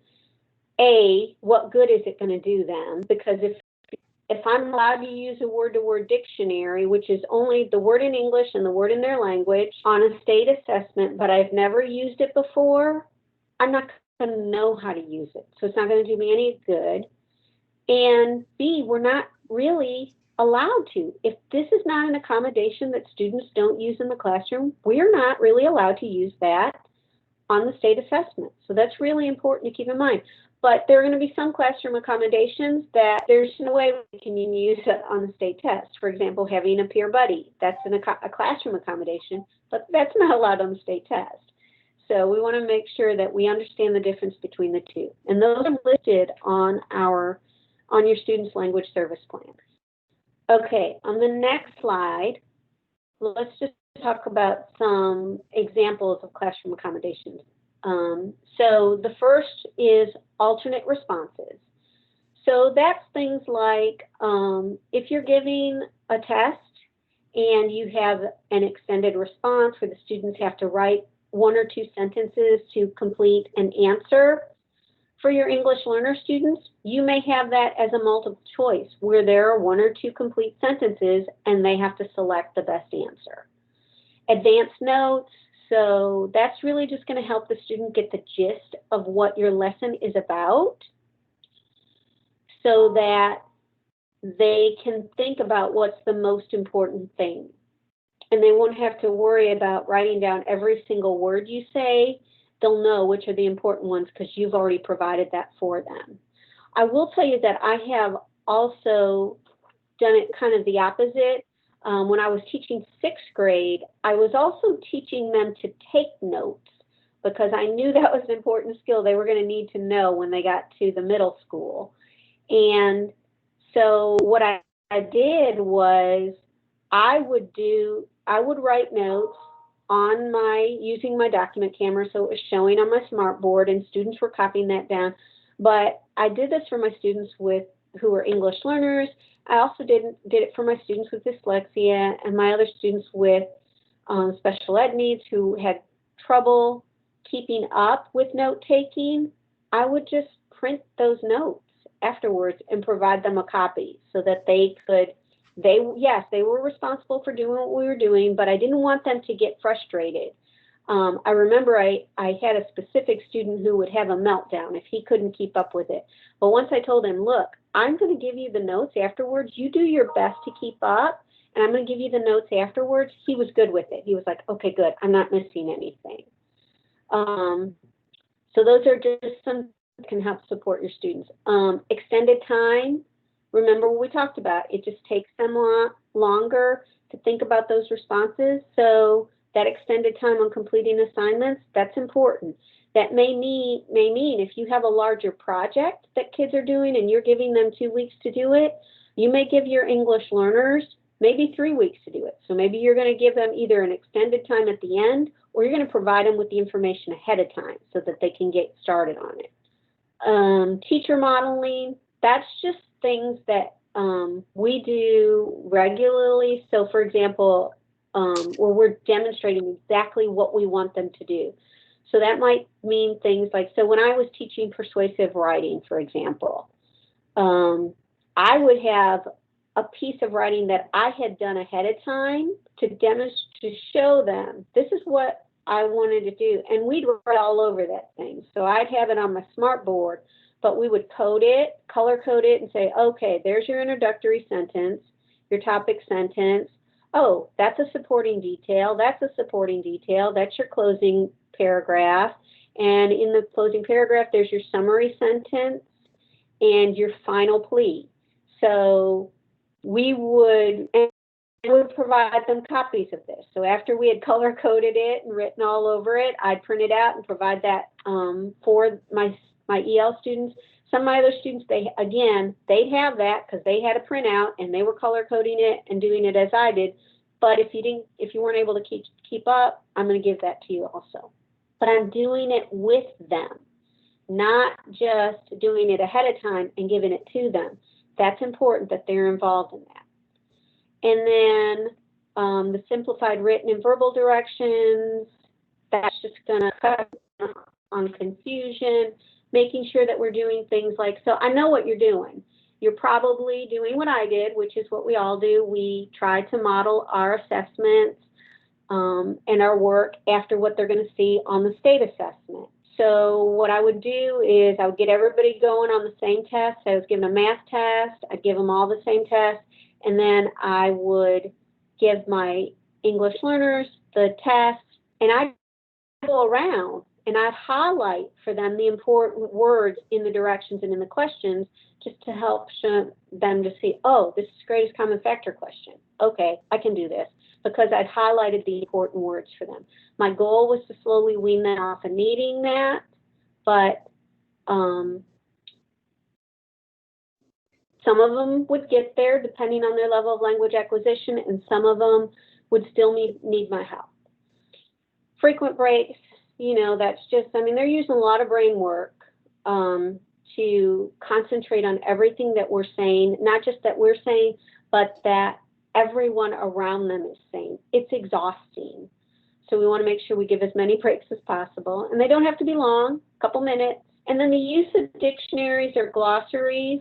what good is it going to do them? Because if I'm allowed to use a word-to-word dictionary, which is only the word in English and the word in their language on a state assessment, but I've never used it before, I'm not going to know how to use it. So it's not going to do me any good. And B, we're not really allowed to. If this is not an accommodation that students don't use in the classroom, we're not really allowed to use that on the state assessment. So that's really important to keep in mind. But there are going to be some classroom accommodations that there's no way we can use it on the state test. For example, having a peer buddy, that's a classroom accommodation, but that's not allowed on the state test. So we want to make sure that we understand the difference between the two. And those are listed on your student's language service plan. Okay, on the next slide, let's just talk about some examples of classroom accommodations. So the first is alternate responses. So that's things like if you're giving a test and you have an extended response where the students have to write 1 or 2 sentences to complete an answer. For your English learner students, you may have that as a multiple choice where there are 1 or 2 complete sentences and they have to select the best answer. Advanced notes, so that's really just going to help the student get the gist of what your lesson is about so that they can think about what's the most important thing. And they won't have to worry about writing down every single word you say. They'll know which are the important ones because you've already provided that for them. I will tell you that I have also done it kind of the opposite. When I was teaching 6th grade, I was also teaching them to take notes because I knew that was an important skill they were going to need to know when they got to the middle school. And so what I did was I would write notes on using my document camera, so it was showing on my smartboard and students were copying that down. But I did this for my students who were English learners. I also did it for my students with dyslexia and my other students with special ed needs who had trouble keeping up with note taking. I would just print those notes afterwards and provide them a copy so that they were responsible for doing what we were doing, but I didn't want them to get frustrated. I remember I had a specific student who would have a meltdown if he couldn't keep up with it. But once I told him, look, I'm going to give you the notes afterwards. You do your best to keep up, and I'm going to give you the notes afterwards. He was good with it. He was like, okay, good. I'm not missing anything. So those are just some that can help support your students. Extended time. Remember what we talked about. It just takes them longer to think about those responses. So that extended time on completing assignments, that's important. That may mean if you have a larger project that kids are doing and you're giving them 2 weeks to do it, you may give your English learners maybe 3 weeks to do it. So maybe you're going to give them either an extended time at the end or you're going to provide them with the information ahead of time so that they can get started on it. Teacher modeling, that's just things that we do regularly. So for example, where we're demonstrating exactly what we want them to do. So that might mean things like, so when I was teaching persuasive writing, for example, I would have a piece of writing that I had done ahead of time to show them this is what I wanted to do. And we'd write all over that thing. So I'd have it on my smartboard, but we would code it, color code it, and say, okay, there's your introductory sentence, your topic sentence. Oh, that's a supporting detail. That's a supporting detail. That's your closing paragraph. And in the closing paragraph, there's your summary sentence and your final plea. So we would provide them copies of this. So after we had color coded it and written all over it, I'd print it out and provide that for my EL students. Some of my other students, they'd have that because they had a printout and they were color coding it and doing it as I did. But if you weren't able to keep up, I'm going to give that to you also. But I'm doing it with them, not just doing it ahead of time and giving it to them. That's important that they're involved in that. And then the simplified written and verbal directions, that's just going to cut on confusion, making sure that we're doing things like, so I know what you're doing. You're probably doing what I did, which is what we all do. We try to model our assessments and our work after what they're going to see on the state assessment. So what I would do is I would get everybody going on the same test. I was giving a math test. I'd give them all the same test. And then I would give my English learners the test. And I'd go around and I'd highlight for them the important words in the directions and in the questions just to help show them to see, oh, this is greatest common factor question. Okay, I can do this because I'd highlighted the important words for them. My goal was to slowly wean them off of needing that, but some of them would get there depending on their level of language acquisition, and some of them would still need my help. Frequent breaks, that's just, they're using a lot of brain work to concentrate on everything that we're saying, not just that we're saying, but that everyone around them is saying. It's exhausting. So we want to make sure we give as many breaks as possible. And they don't have to be long, a couple minutes. And then the use of dictionaries or glossaries.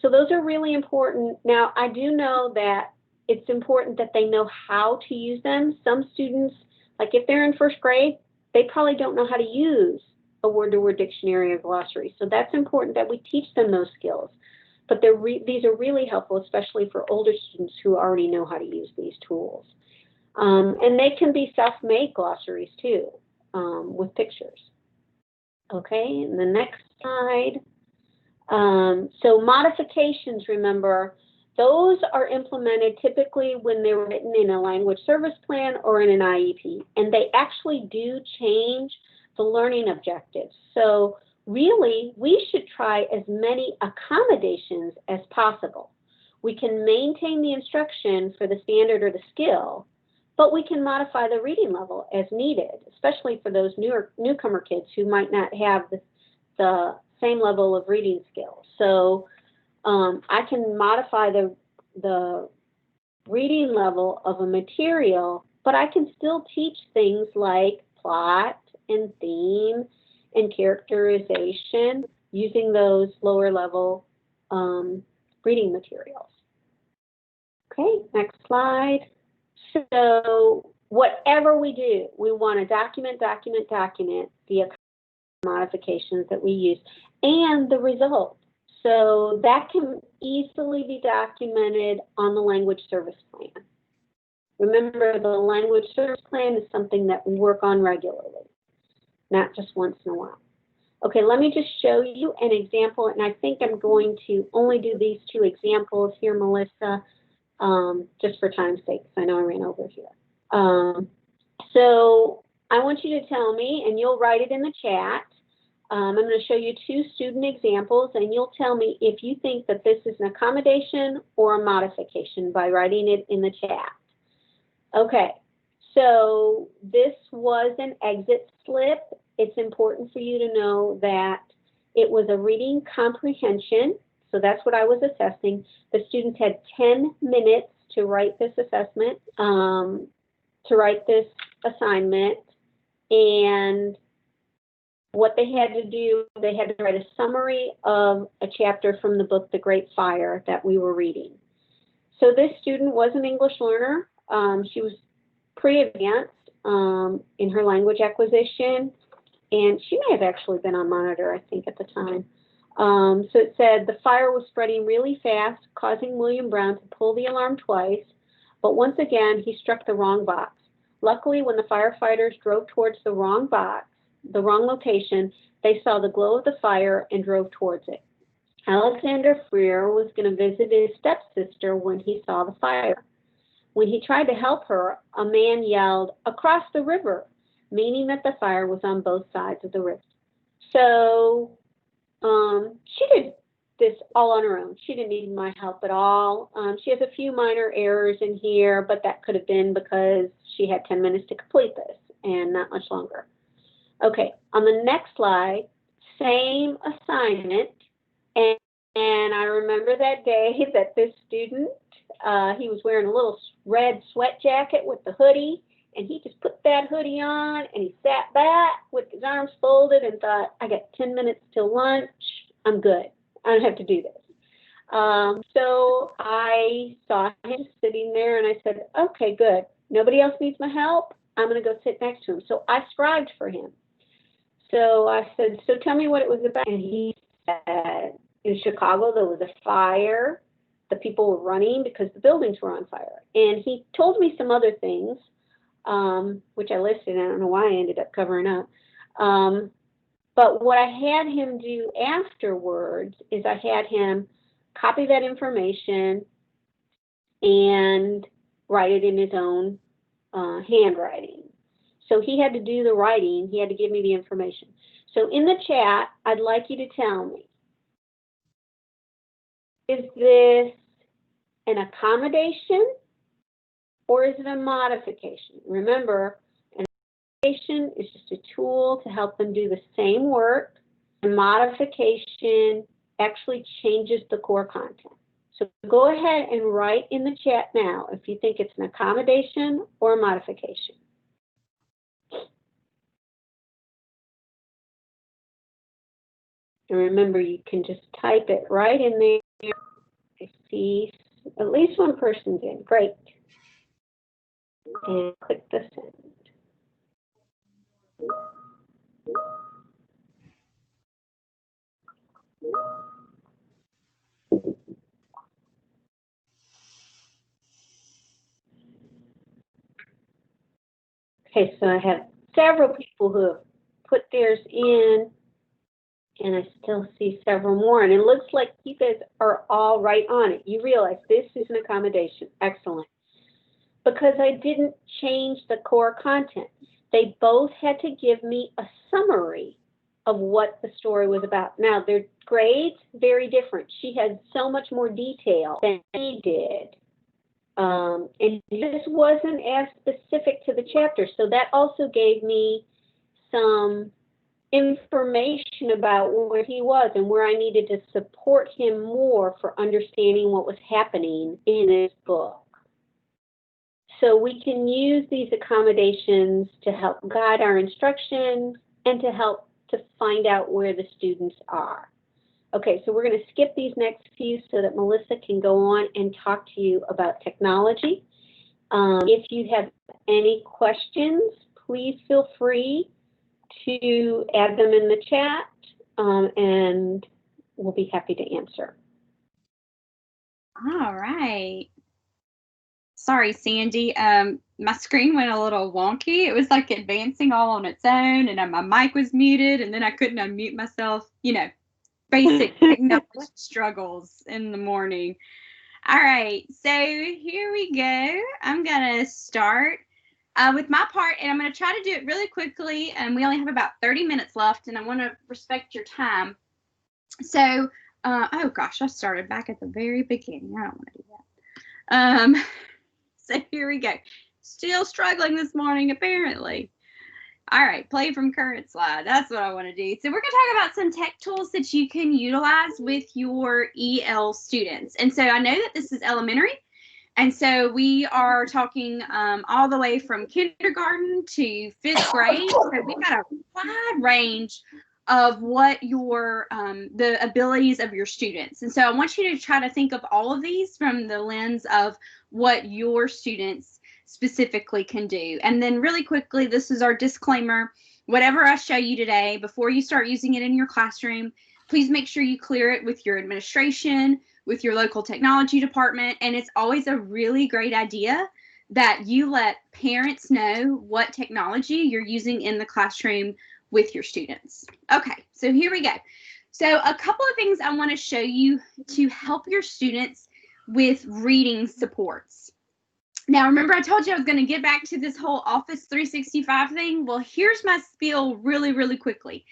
So those are really important. Now, I do know that it's important that they know how to use them. Some students, like if they're in first grade, they probably don't know how to use a word-to-word dictionary or glossary. So that's important that we teach them those skills. But these are really helpful, especially for older students who already know how to use these tools. And they can be self-made glossaries too, with pictures. Okay, and the next slide. So modifications, remember, those are implemented typically when they're written in a language service plan or in an IEP, and they actually do change the learning objectives. So really, we should try as many accommodations as possible. We can maintain the instruction for the standard or the skill, but we can modify the reading level as needed, especially for those newcomer kids who might not have the same level of reading skills. So I can modify the reading level of a material, but I can still teach things like plot and theme and characterization using those lower level reading materials. Okay, next slide. So whatever we do, we want to document the modifications that we use and the result. So that can easily be documented on the language service plan. Remember, the language service plan is something that we work on regularly, not just once in a while. Okay, let me just show you an example, and I think I'm going to only do these two examples here, Melissa, just for time's sake, because I know I ran over here. So I want you to tell me, and you'll write it in the chat. I'm going to show you two student examples, and you'll tell me if you think that this is an accommodation or a modification by writing it in the chat. Okay, so this was an exit slip. It's important for you to know that it was a reading comprehension, so that's what I was assessing. The students had 10 minutes to write this assessment, to write this assignment, and what they had to do, they had to write a summary of a chapter from the book, The Great Fire, that we were reading. So this student was an English learner. She was pretty advanced in her language acquisition, and she may have actually been on monitor, I think, at the time. So it said, the fire was spreading really fast, causing William Brown to pull the alarm twice, but once again, he struck the wrong box. Luckily, when the firefighters drove towards the wrong box, the wrong location, they saw the glow of the fire and drove towards it. Alexander Freer was going to visit his stepsister when he saw the fire. When he tried to help her, a man yelled, "Across the river," meaning that the fire was on both sides of the river. So she did this all on her own. She didn't need my help at all. She has a few minor errors in here, but that could have been because she had 10 minutes to complete this and not much longer. Okay, on the next slide, same assignment, and I remember that day that this student, he was wearing a little red sweat jacket with the hoodie, and he just put that hoodie on, and he sat back with his arms folded and thought, I got 10 minutes till lunch, I'm good, I don't have to do this. So I saw him sitting there, and I said, okay, good, nobody else needs my help, I'm going to go sit next to him. So I scribed for him. So I said, so tell me what it was about. And he said, in Chicago, there was a fire. The people were running because the buildings were on fire. And he told me some other things, which I listed. I don't know why I ended up covering up. But what I had him do afterwards is I had him copy that information and write it in his own handwriting. So he had to do the writing. He had to give me the information. So in the chat, I'd like you to tell me, is this an accommodation or is it a modification? Remember, an accommodation is just a tool to help them do the same work. A modification actually changes the core content. So go ahead and write in the chat now if you think it's an accommodation or a modification. And remember, you can just type it right in there. I see at least one person's in. Great. And click the send. Okay, so I have several people who have put theirs in, and I still see several more. And it looks like you guys are all right on it. You realize this is an accommodation. Excellent. Because I didn't change the core content. They both had to give me a summary of what the story was about. Now, their grades, very different. She had so much more detail than he did. And this wasn't as specific to the chapter. So that also gave me some information about where he was and where I needed to support him more for understanding what was happening in this book. So we can use these accommodations to help guide our instruction and to help to find out where the students are. Okay, so we're going to skip these next few so that Melissa can go on and talk to you about technology. If you have any questions, please feel free to add them in the chat, and we'll be happy to answer. All right. Sorry, Sandy. My screen went a little wonky. It was like advancing all on its own, and my mic was muted, and then I couldn't unmute myself. You know, basic technology struggles in the morning. All right, so here we go. I'm going to start with my part, and I'm going to try to do it really quickly. And we only have about 30 minutes left, and I want to respect your time. So, oh gosh, I started back at the very beginning. I don't want to do that. So here we go. Still struggling this morning, apparently. All right, play from current slide. That's what I want to do. So we're going to talk about some tech tools that you can utilize with your EL students. And so I know that this is elementary. And so we are talking all the way from kindergarten to 5th grade. So we've got a wide range of what your the abilities of your students. And so I want you to try to think of all of these from the lens of what your students specifically can do. And then really quickly, this is our disclaimer. Whatever I show you today, before you start using it in your classroom, please make sure you clear it with your administration, with your local technology department. And it's always a really great idea that you let parents know what technology you're using in the classroom with your students. Okay, so here we go. So a couple of things I want to show you to help your students with reading supports. Now, remember I told you I was going to get back to this whole Office 365 thing? Well, here's my spiel really, really quickly.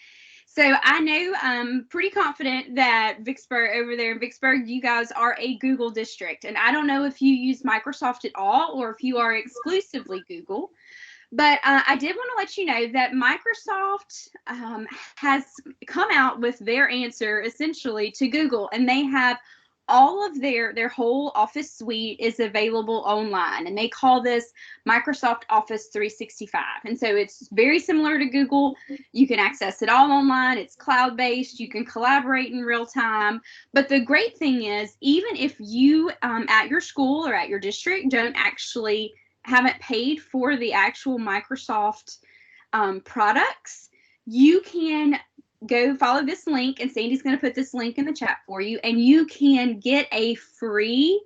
So I know I'm pretty confident that Vicksburg, over there in Vicksburg, you guys are a Google district. And I don't know if you use Microsoft at all or if you are exclusively Google. But I did want to let you know that Microsoft has come out with their answer essentially to Google, and they have all of their whole Office suite is available online, and they call this Microsoft Office 365. And so it's very similar to Google. You can access it all online. It's cloud-based. You can collaborate in real time. But the great thing is, even if you at your school or at your district haven't paid for the actual Microsoft products, you can go follow this link, and Sandy's going to put this link in the chat for you, and you can get a free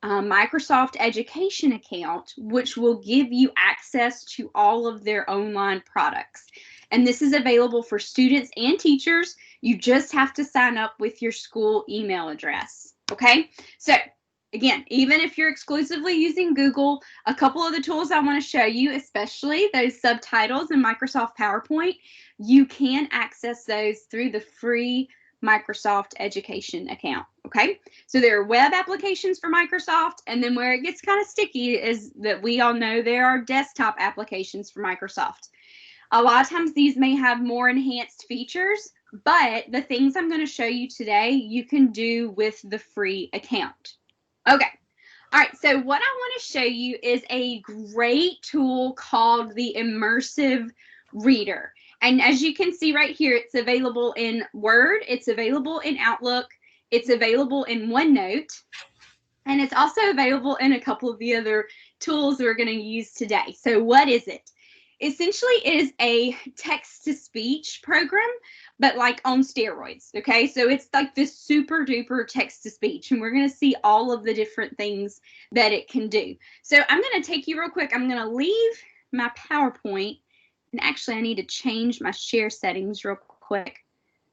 Microsoft Education account, which will give you access to all of their online products. And this is available for students and teachers. You just have to sign up with your school email address. Okay, so again, even if you're exclusively using Google, a couple of the tools I want to show you, especially those subtitles in Microsoft PowerPoint, you can access those through the free Microsoft Education account. Okay, so there are web applications for Microsoft, and then where it gets kind of sticky is that we all know there are desktop applications for Microsoft. A lot of times these may have more enhanced features, but the things I'm going to show you today, you can do with the free account. Okay. All right, so what I want to show you is a great tool called the Immersive Reader. And as you can see right here, it's available in Word, it's available in Outlook, it's available in OneNote, and it's also available in a couple of the other tools we're going to use today. So what is it? Essentially, it is a text-to-speech program, but like on steroids, okay? So it's like this super duper text-to-speech, and we're going to see all of the different things that it can do. So I'm going to take you real quick. I'm going to leave my PowerPoint, and actually I need to change my share settings real quick.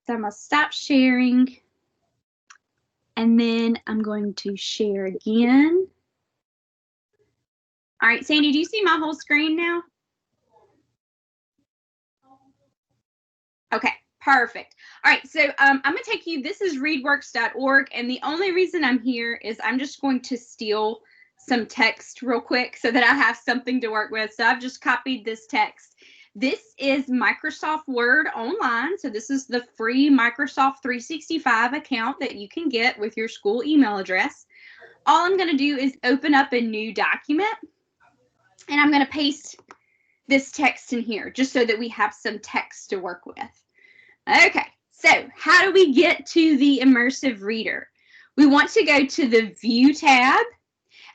So I'm going to stop sharing, and then I'm going to share again. All right, Sandy, do you see my whole screen now? Okay, perfect. All right, so I'm going to take you, this is readworks.org, and the only reason I'm here is I'm just going to steal some text real quick so that I have something to work with. So I've just copied this text. This is Microsoft Word Online. So this is the free Microsoft 365 account that you can get with your school email address. All I'm going to do is open up a new document, and I'm going to paste this text in here just so that we have some text to work with. Okay, so how do we get to the Immersive Reader? We want to go to the View tab,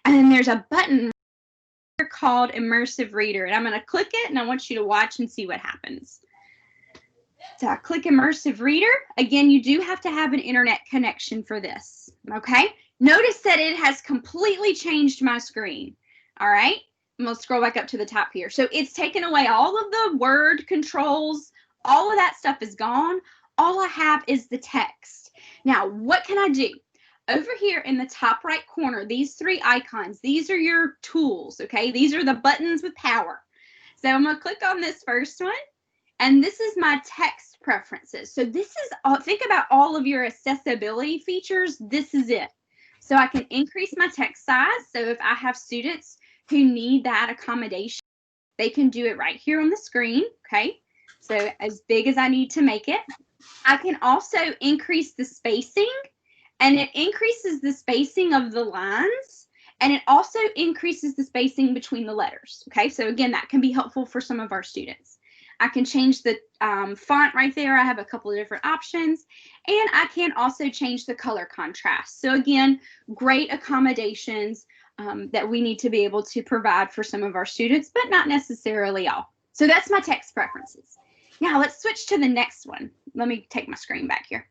and then there's a button called Immersive Reader, and I'm going to click it, and I want you to watch and see what happens. So I click Immersive Reader. Again, you do have to have an internet connection for this, okay? Notice that it has completely changed my screen, all right? I'm going to scroll back up to the top here. So it's taken away all of the word controls. All of that stuff is gone. All I have is the text. Now, what can I do? Over here in the top right corner, these three icons, these are your tools, okay? These are the buttons with power. So I'm going to click on this first one, and this is my text preferences. So this is all, think about all of your accessibility features. This is it. So I can increase my text size. So if I have students who need that accommodation, they can do it right here on the screen, okay? So as big as I need to make it. I can also increase the spacing, and it increases the spacing of the lines, and it also increases the spacing between the letters, okay? So again, that can be helpful for some of our students. I can change the font right there. I have a couple of different options, and I can also change the color contrast. So again, great accommodations that we need to be able to provide for some of our students, but not necessarily all. So that's my text preferences. Now let's switch to the next one. Let me take my screen back here.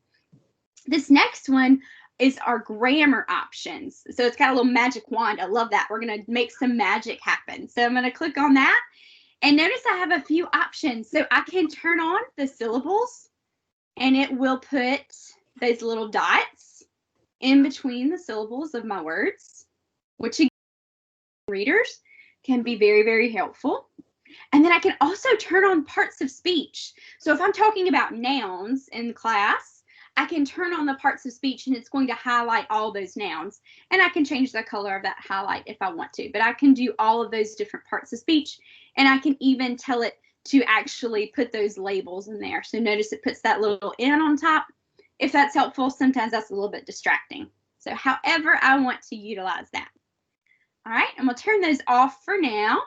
This next one is our grammar options. So it's got a little magic wand. I love that. We're going to make some magic happen. So I'm going to click on that. And notice I have a few options. So I can turn on the syllables, and it will put those little dots in between the syllables of my words, which again, readers can be very, very helpful. And then I can also turn on parts of speech. So if I'm talking about nouns in class, I can turn on the parts of speech, and it's going to highlight all those nouns. And I can change the color of that highlight if I want to. But I can do all of those different parts of speech. And I can even tell it to actually put those labels in there. So notice it puts that little N on top. If that's helpful, sometimes that's a little bit distracting. So however I want to utilize that. All right, I'm going to turn those off for now.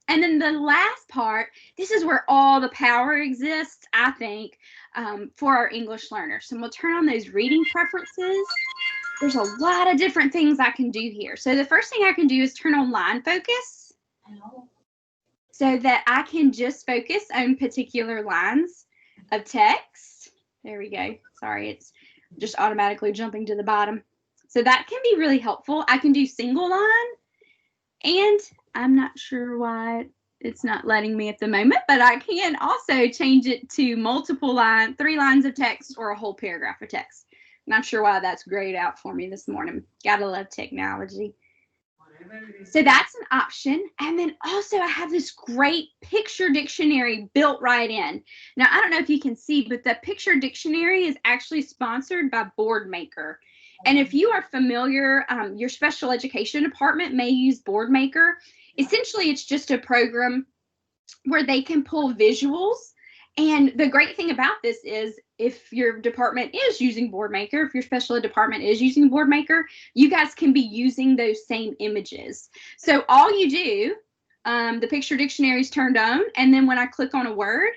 And then the last part, this is where all the power exists, I think, for our English learners. So we'll turn on those reading preferences. There's a lot of different things I can do here. So the first thing I can do is turn on line focus so that I can just focus on particular lines of text. There we go. Sorry, it's just automatically jumping to the bottom. So that can be really helpful. I can do single line, and I'm not sure why it's not letting me at the moment, but I can also change it to multiple line, 3 lines of text, or a whole paragraph of text. Not sure why that's grayed out for me this morning. Gotta love technology. So that's an option. And then also I have this great picture dictionary built right in. Now, I don't know if you can see, but the picture dictionary is actually sponsored by Boardmaker. And if you are familiar, your special education department may use Boardmaker. Essentially, it's just a program where they can pull visuals And the great thing about this is if your department is using Boardmaker, if your special ed department is using Boardmaker, you guys can be using those same images. So all you do, the picture dictionary is turned on, and then when I click on a word,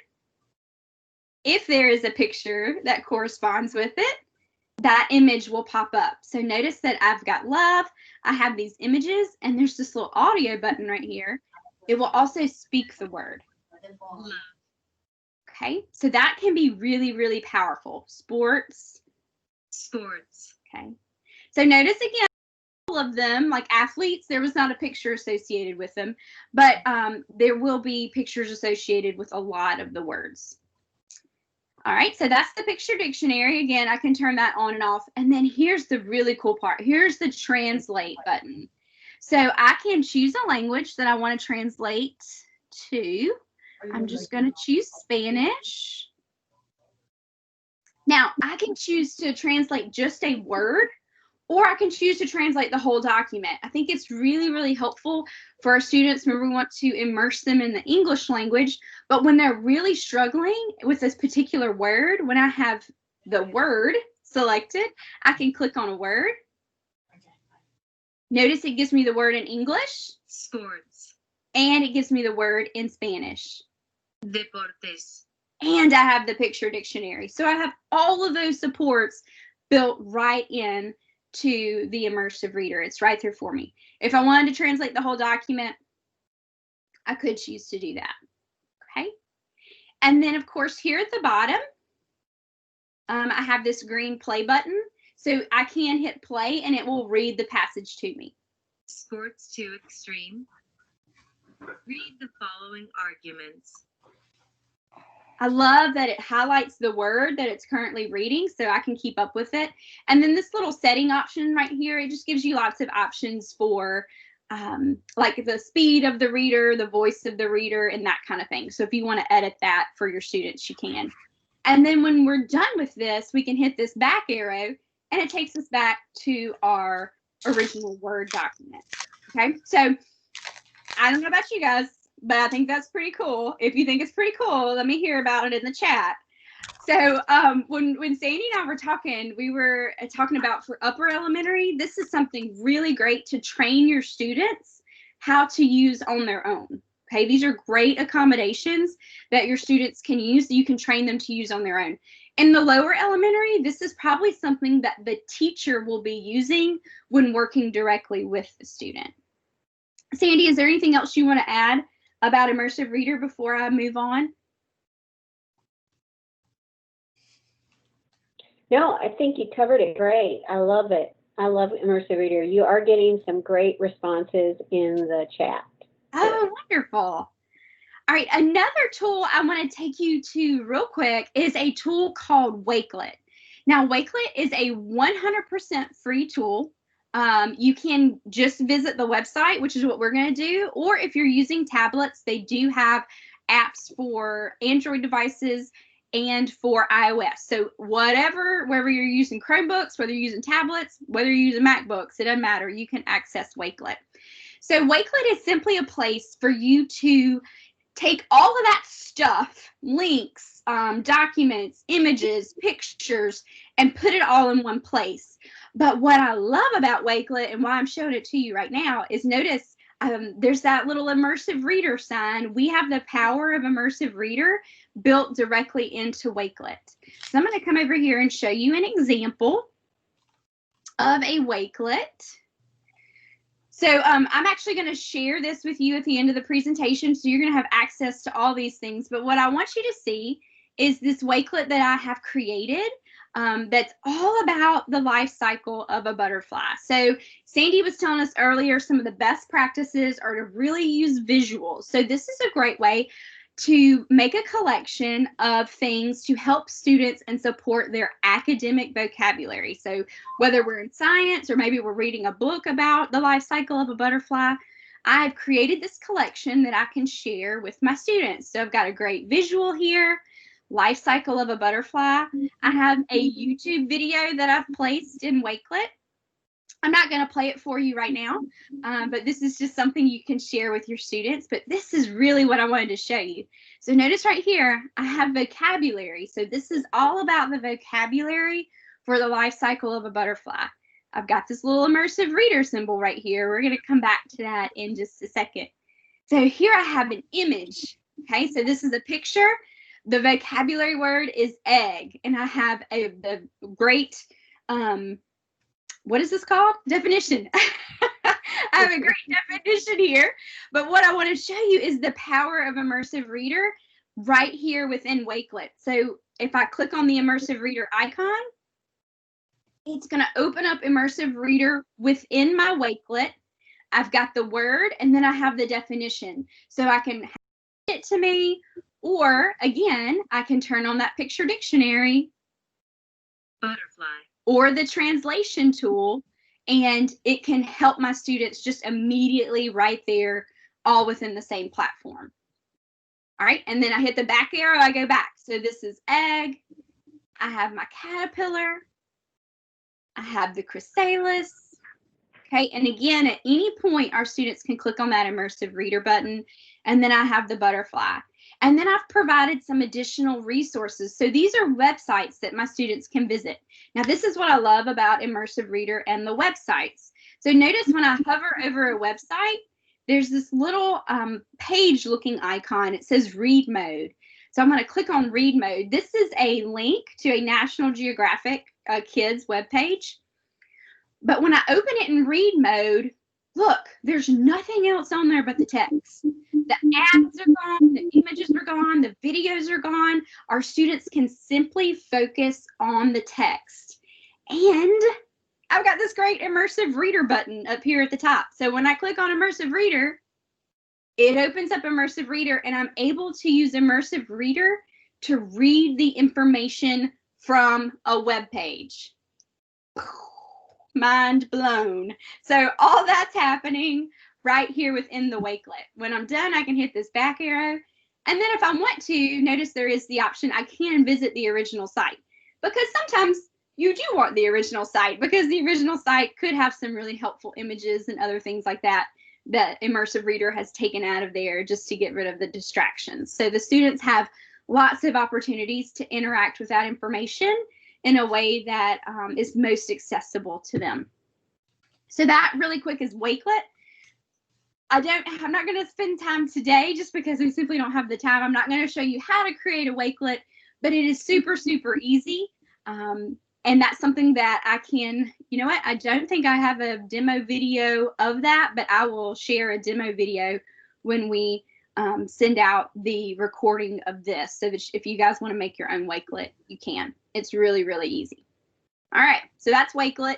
if there is a picture that corresponds with it, that image will pop up. So notice that I've got love, I have these images, and there's this little audio button right here. It will also speak the word. Okay, so that can be really, really powerful. Sports. Okay, so notice again, all of them, like athletes, there was not a picture associated with them, but there will be pictures associated with a lot of the words. All right, so that's the picture dictionary. Again, I can turn that on and off. And then here's the really cool part. Here's the translate button. So I can choose a language that I want to translate to. I'm just going to choose Spanish. Now, I can choose to translate just a word, or I can choose to translate the whole document. I think it's really, really helpful for our students when we want to immerse them in the English language. But when they're really struggling with this particular word, when I have the word selected, I can click on a word. Notice it gives me the word in English. Sports. And it gives me the word in Spanish. Deportes. And I have the picture dictionary. So I have all of those supports built right in to the immersive reader. It's right there for me. If I wanted to translate the whole document, I could choose to do that. Okay. And then, of course, here at the bottom, I have this green play button. So I can hit play and it will read the passage to me. Sports to extreme. Read the following arguments. I love that it highlights the word that it's currently reading so I can keep up with it. And then this little setting option right here, it just gives you lots of options for like the speed of the reader, the voice of the reader, and that kind of thing. So if you want to edit that for your students, you can. And then when we're done with this, we can hit this back arrow and it takes us back to our original Word document. Okay, so I don't know about you guys, but I think that's pretty cool. If you think it's pretty cool, let me hear about it in the chat. So when Sandy and I were talking, we were talking about for upper elementary, this is something really great to train your students how to use on their own. Okay, these are great accommodations that your students can use. You can train them to use on their own. In the lower elementary, this is probably something that the teacher will be using when working directly with the student. Sandy, is there anything else you want to add about Immersive Reader before I move on? No, I think you covered it great. I love it. I love Immersive Reader. You are getting some great responses in the chat. Oh, wonderful. All right, another tool I want to take you to real quick is a tool called Wakelet. Now, Wakelet is a 100% free tool. You can just visit the website, which is what we're going to do, or if you're using tablets, they do have apps for Android devices and for iOS. So whether you're using Chromebooks, whether you're using tablets, whether you're using MacBooks, it doesn't matter. You can access Wakelet. So Wakelet is simply a place for you to take all of that stuff, links, documents, images, pictures, and put it all in one place. But what I love about Wakelet and why I'm showing it to you right now is notice there's that little Immersive Reader sign. We have the power of Immersive Reader built directly into Wakelet. So I'm going to come over here and show you an example of a Wakelet. So I'm actually going to share this with you at the end of the presentation, so you're going to have access to all these things. But what I want you to see is this Wakelet that I have created that's all about the life cycle of a butterfly. So Sandy was telling us earlier some of the best practices are to really use visuals. So this is a great way to make a collection of things to help students and support their academic vocabulary. So whether we're in science or maybe we're reading a book about the life cycle of a butterfly, I've created this collection that I can share with my students. So I've got a great visual here, life cycle of a butterfly. I have a YouTube video that I've placed in Wakelet. I'm not going to play it for you right now, but this is just something you can share with your students. But this is really what I wanted to show you. So notice right here, I have vocabulary. So this is all about the vocabulary for the life cycle of a butterfly. I've got this little immersive reader symbol right here. We're going to come back to that in just a second. So here I have an image. Okay, so this is a picture. The vocabulary word is egg, and I have the great what is this called? Definition. I have a great definition here, but what I want to show you is the power of immersive reader right here within Wakelet. So if I click on the immersive reader icon, it's going to open up immersive reader within my Wakelet. I've got the word, and then I have the definition. So I can have it to me, or again, I can turn on that picture dictionary. Butterfly. Or the translation tool, and it can help my students just immediately right there, all within the same platform. All right, and then I hit the back arrow, I go back. So this is egg, I have my caterpillar, I have the chrysalis. Okay, and again, at any point, our students can click on that immersive reader button, and then I have the butterfly. And then I've provided some additional resources. So these are websites that my students can visit. Now, this is what I love about Immersive Reader and the websites. So notice when I hover over a website, there's this little page looking icon. It says read mode. So I'm going to click on read mode. This is a link to a National Geographic Kids webpage. But when I open it in read mode, look, there's nothing else on there but the text. The ads are gone, the images are gone, the videos are gone. Our students can simply focus on the text. And I've got this great immersive reader button up here at the top. So when I click on immersive reader, it opens up immersive reader, and I'm able to use immersive reader to read the information from a web page. Mind blown. So all that's happening right here within the Wakelet. When I'm done, I can hit this back arrow. And then if I want to, notice there is the option, I can visit the original site. Because sometimes you do want the original site, because the original site could have some really helpful images and other things like that that Immersive Reader has taken out of there just to get rid of the distractions. So the students have lots of opportunities to interact with that information in a way that is most accessible to them. So that really quick is Wakelet. I'm not going to spend time today just because we simply don't have the time. I'm not going to show you how to create a Wakelet, but it is super, super easy. And that's something that I can, you know what, I don't think I have a demo video of that, but I will share a demo video when we send out the recording of this. So that if you guys want to make your own Wakelet, you can. It's really, really easy. All right, so that's Wakelet.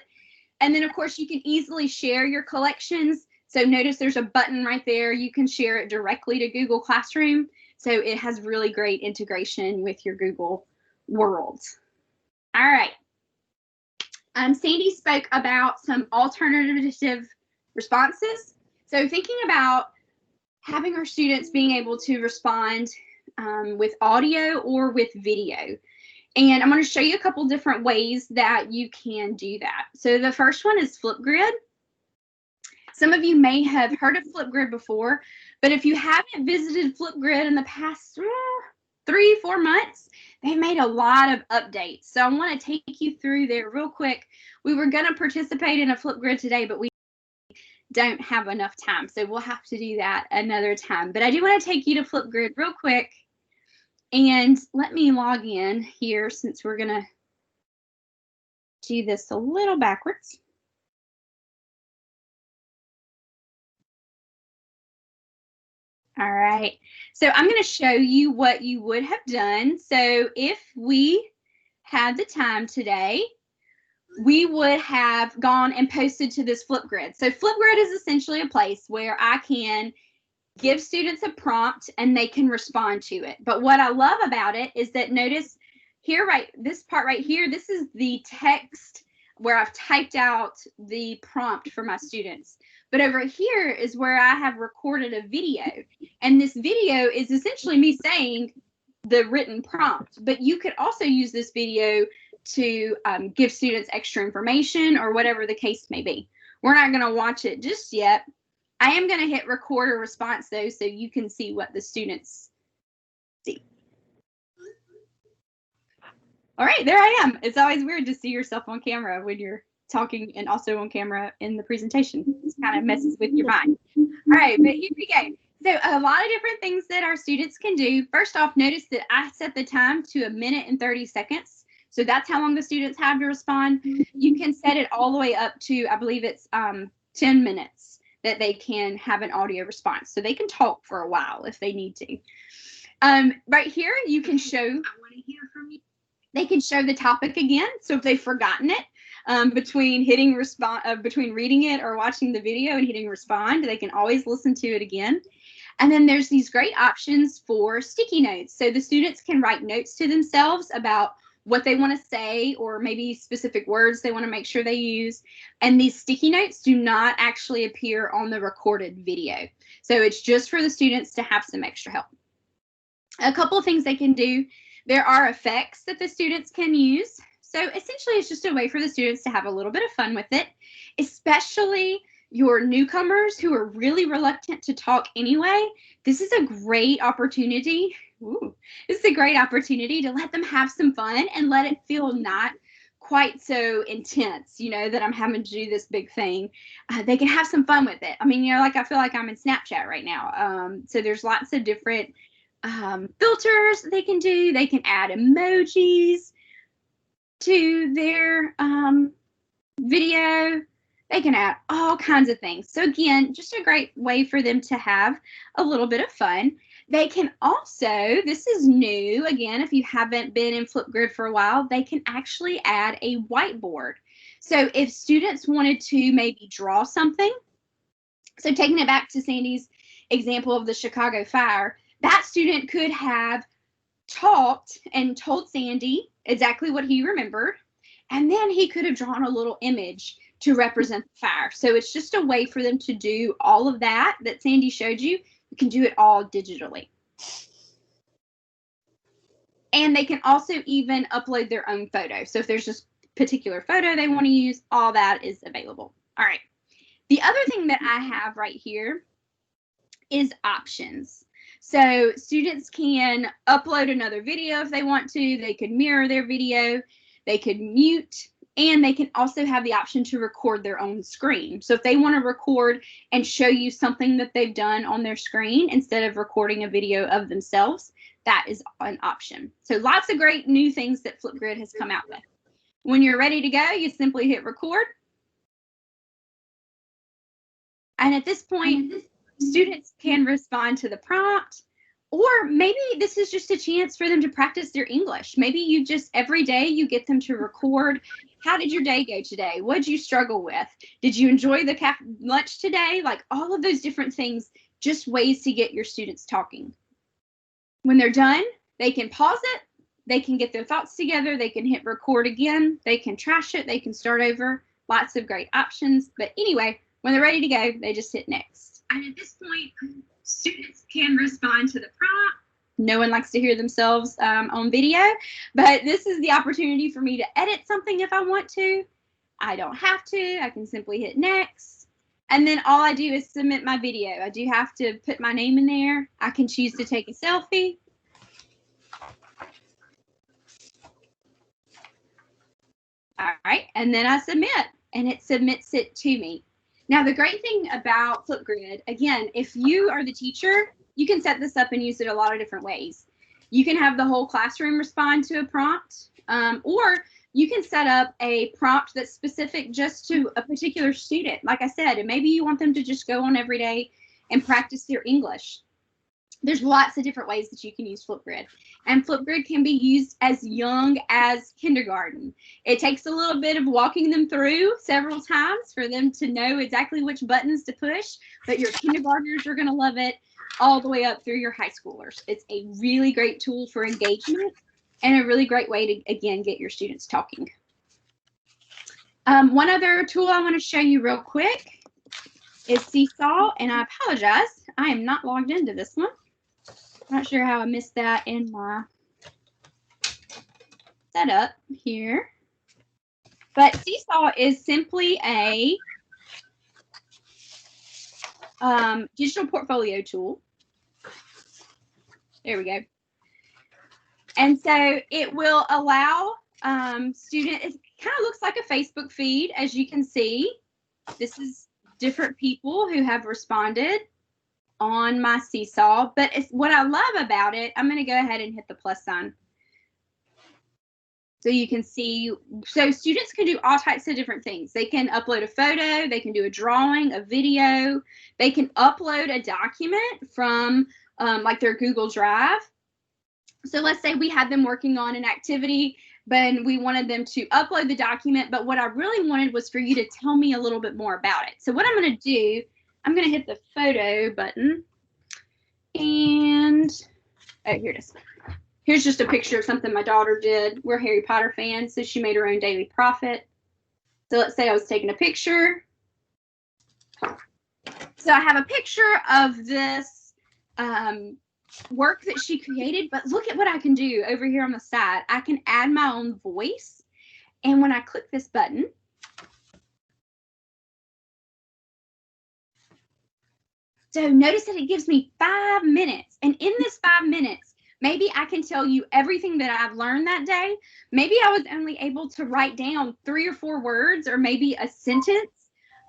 And then, of course, you can easily share your collections. So notice there's a button right there. You can share it directly to Google Classroom. So it has really great integration with your Google Worlds. All right. Sandy spoke about some alternative responses. So thinking about having our students being able to respond with audio or with video. And I'm going to show you a couple different ways that you can do that. So the first one is Flipgrid. Some of you may have heard of Flipgrid before, but if you haven't visited Flipgrid in the past 3-4 months, they made a lot of updates. So I want to take you through there real quick. We were going to participate in a Flipgrid today, but we don't have enough time. So we'll have to do that another time. But I do want to take you to Flipgrid real quick. And let me log in here since we're going to do this a little backwards. All right, so I'm going to show you what you would have done. So if we had the time today, we would have gone and posted to this Flipgrid. So Flipgrid is essentially a place where I can give students a prompt and they can respond to it. But what I love about it is that notice here, right, this part right here, this is the text where I've typed out the prompt for my students. But over here is where I have recorded a video. And this video is essentially me saying the written prompt. But you could also use this video to give students extra information or whatever the case may be. We're not going to watch it just yet. I am going to hit record a response though, so you can see what the students see. All right, there I am. It's always weird to see yourself on camera when you're talking and also on camera in the presentation. It kind of messes with your mind. All right, but here we go. So a lot of different things that our students can do. First off, notice that I set the time to 1 minute and 30 seconds. So that's how long the students have to respond. You can set it all the way up to, I believe it's 10 minutes that they can have an audio response. So they can talk for a while if they need to. Right here, you can show, I want to hear from you. They can show the topic again. So if they've forgotten it, between reading it or watching the video and hitting respond, they can always listen to it again. And then there's these great options for sticky notes. So the students can write notes to themselves about what they want to say or maybe specific words they want to make sure they use. And these sticky notes do not actually appear on the recorded video. So it's just for the students to have some extra help. A couple of things they can do. There are effects that the students can use. So essentially, it's just a way for the students to have a little bit of fun with it, especially your newcomers who are really reluctant to talk anyway. This is a great opportunity. This is a great opportunity to let them have some fun and let it feel not quite so intense, you know, that I'm having to do this big thing. They can have some fun with it. I mean, you know, like I feel like I'm in Snapchat right now. So there's lots of different filters they can do. They can add emojis to their video. They can add all kinds of things. So again, just a great way for them to have a little bit of fun. They can also, this is new, again, if you haven't been in Flipgrid for a while, they can actually add a whiteboard. So if students wanted to maybe draw something, so taking it back to Sandy's example of the Chicago fire, that student could have talked and told Sandy exactly what he remembered, and then he could have drawn a little image to represent the fire. So it's just a way for them to do all of that Sandy showed you. You can do it all digitally. And they can also even upload their own photo. So if there's this particular photo they want to use, all that is available. All right. The other thing that I have right here is options. So students can upload another video if they want to. They could mirror their video. They could mute. And they can also have the option to record their own screen. So if they want to record and show you something that they've done on their screen instead of recording a video of themselves, that is an option. So lots of great new things that Flipgrid has come out with. When you're ready to go, you simply hit record. And at this point, students can respond to the prompt. Or maybe this is just a chance for them to practice their English. Maybe you just, every day you get them to record, how did your day go today? What did you struggle with? Did you enjoy the lunch today? Like all of those different things, just ways to get your students talking. When they're done, they can pause it. They can get their thoughts together. They can hit record again. They can trash it. They can start over. Lots of great options. But anyway, when they're ready to go, they just hit next. And at this point, students can respond to the prompt. No one likes to hear themselves on video, but this is the opportunity for me to edit something if I want to. I don't have to. I can simply hit next. And then all I do is submit my video. I do have to put my name in there. I can choose to take a selfie. All right, and then I submit, and it submits it to me. Now, the great thing about Flipgrid, again, if you are the teacher, you can set this up and use it a lot of different ways. You can have the whole classroom respond to a prompt, or you can set up a prompt that's specific just to a particular student. Like I said, and maybe you want them to just go on every day and practice their English. There's lots of different ways that you can use Flipgrid. And Flipgrid can be used as young as kindergarten. It takes a little bit of walking them through several times for them to know exactly which buttons to push, but your kindergartners are going to love it all the way up through your high schoolers. It's a really great tool for engagement and a really great way to, again, get your students talking. One other tool I want to show you real quick is Seesaw, and I apologize. I am not logged into this one. Not sure how I missed that in my setup here. But Seesaw is simply a digital portfolio tool. There we go. And so it will allow students, it kind of looks like a Facebook feed, as you can see. This is different people who have responded on my Seesaw. But it's what I love about it. I'm going to go ahead and hit the plus sign. So you can see, so students can do all types of different things. They can upload a photo, they can do a drawing, a video, they can upload a document from like their Google Drive. So let's say we had them working on an activity, but we wanted them to upload the document, but what I really wanted was for you to tell me a little bit more about it. So what I'm going to do, I'm going to hit the photo button, and, oh, here it is. Here's just a picture of something my daughter did. We're Harry Potter fans, so she made her own daily prophet. So let's say I was taking a picture. So I have a picture of this work that she created, but look at what I can do over here on the side. I can add my own voice, and when I click this button, so notice that it gives me 5 minutes, and in this 5 minutes, maybe I can tell you everything that I've learned that day. Maybe I was only able to write down 3 or 4 words, or maybe a sentence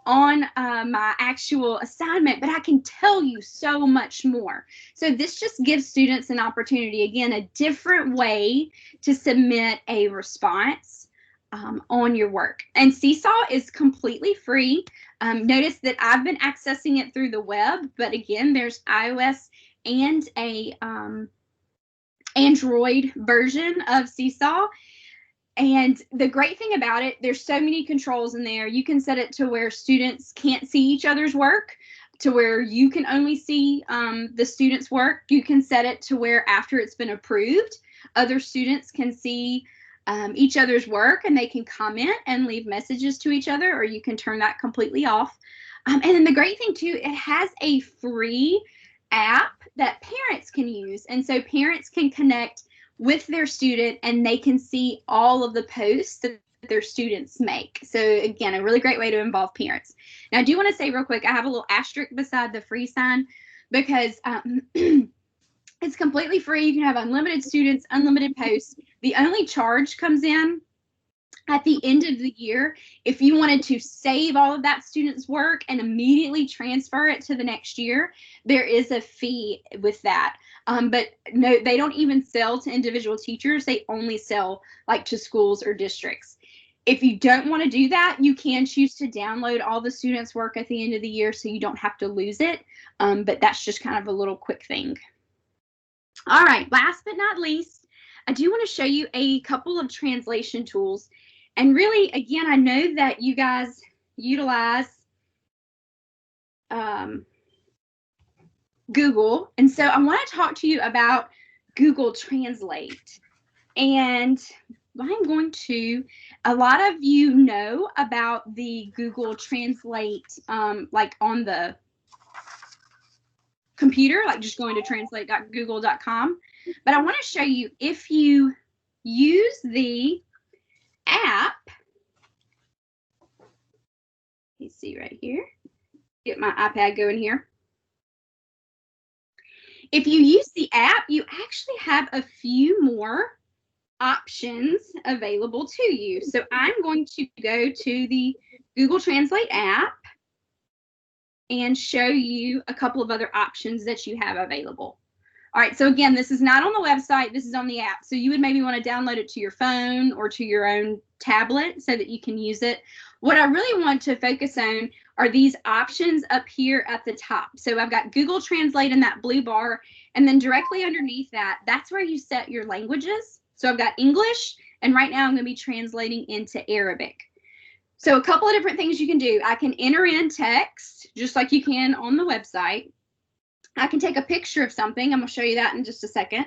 on my actual assignment, but I can tell you so much more. So this just gives students an opportunity, again, a different way to submit a response on your work. And Seesaw is completely free. Notice that I've been accessing it through the web, but again, there's iOS and a Android version of Seesaw. And the great thing about it, there's so many controls in there. You can set it to where students can't see each other's work, to where you can only see the students' work. You can set it to where after it's been approved, other students can see each other's work, and they can comment and leave messages to each other, or you can turn that completely off. And then the great thing too, it has a free app that parents can use. And so parents can connect with their student, and they can see all of the posts that their students make. So again, a really great way to involve parents. Now I do want to say real quick, I have a little asterisk beside the free sign, because it's completely free. You can have unlimited students, unlimited posts. The only charge comes in at the end of the year. If you wanted to save all of that student's work and immediately transfer it to the next year, there is a fee with that. But no, they don't even sell to individual teachers. They only sell like to schools or districts. If you don't want to do that, you can choose to download all the students' work at the end of the year so you don't have to lose it. But that's just kind of a little quick thing. All right, last but not least, I do want to show you a couple of translation tools. And really, again, I know that you guys utilize Google. And so I want to talk to you about Google Translate. And I'm going to, a lot of you know about the Google Translate, like on the computer, like just going to translate.google.com. But I want to show you, if you use the app, you see right here, get my iPad going here. If you use the app, you actually have a few more options available to you. So I'm going to go to the Google Translate app and show you a couple of other options that you have available. All right, so again, this is not on the website, this is on the app. So you would maybe want to download it to your phone or to your own tablet so that you can use it. What I really want to focus on are these options up here at the top. So I've got Google Translate in that blue bar, and then directly underneath that, that's where you set your languages. So I've got English, and right now I'm going to be translating into Arabic. So a couple of different things you can do. I can enter in text, just like you can on the website. I can take a picture of something. I'm going to show you that in just a second.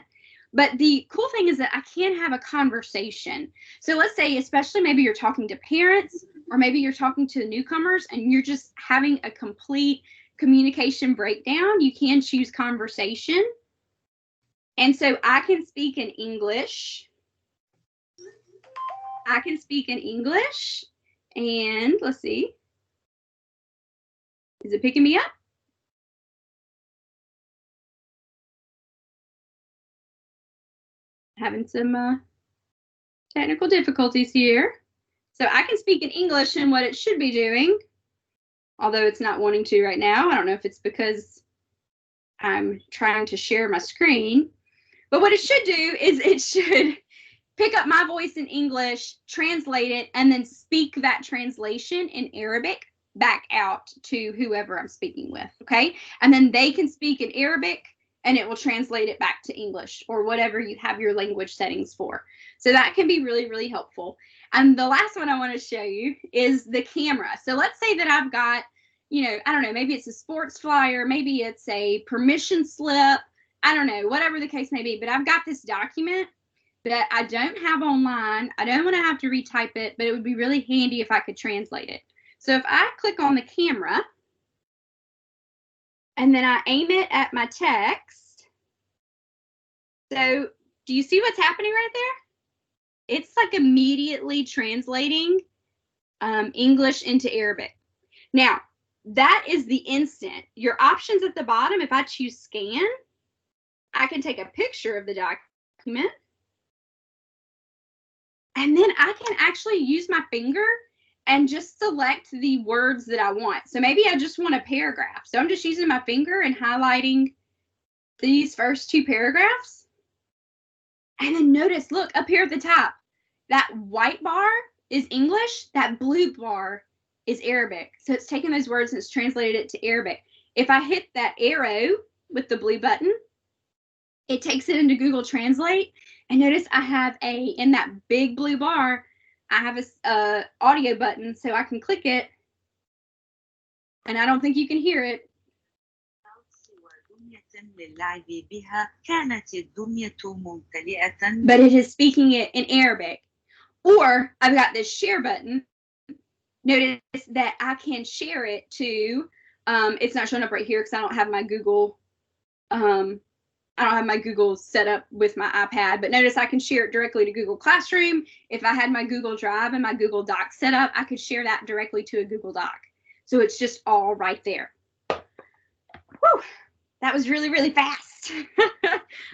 But the cool thing is that I can have a conversation. So let's say, especially maybe you're talking to parents, or maybe you're talking to newcomers and you're just having a complete communication breakdown, you can choose conversation. And so I can speak in English. I can speak in English, and let's see. Is it picking me up? Having some technical difficulties here. So I can speak in English, and what it should be doing, although it's not wanting to right now. I don't know if it's because I'm trying to share my screen. But what it should do is it should pick up my voice in English, translate it, and then speak that translation in Arabic back out to whoever I'm speaking with, okay? And then they can speak in Arabic, and it will translate it back to English or whatever you have your language settings for. So that can be really, really helpful. And the last one I want to show you is the camera. So let's say that I've got, you know, I don't know, maybe it's a sports flyer, maybe it's a permission slip, I don't know, whatever the case may be, but I've got this document that I don't have online. I don't want to have to retype it, but it would be really handy if I could translate it. So if I click on the camera and then I aim it at my text, so do you see what's happening right there? It's like immediately translating English into Arabic. Now, that is the instant. Your options at the bottom, if I choose scan, I can take a picture of the document, and then I can actually use my finger and just select the words that I want. So maybe I just want a paragraph. So I'm just using my finger and highlighting these first two paragraphs. And then notice, look, up here at the top, that white bar is English, that blue bar is Arabic. So it's taken those words and it's translated it to Arabic. If I hit that arrow with the blue button, it takes it into Google Translate. And notice I have in that big blue bar, I have a audio button, so I can click it. And I don't think you can hear it. But it is speaking it in Arabic. Or I've got this share button. Notice that I can share it to, it's not showing up right here because I don't have my Google, set up with my iPad, but notice I can share it directly to Google Classroom. If I had my Google Drive and my Google Doc set up, I could share that directly to a Google Doc. So it's just all right there. Whew, that was really, really fast.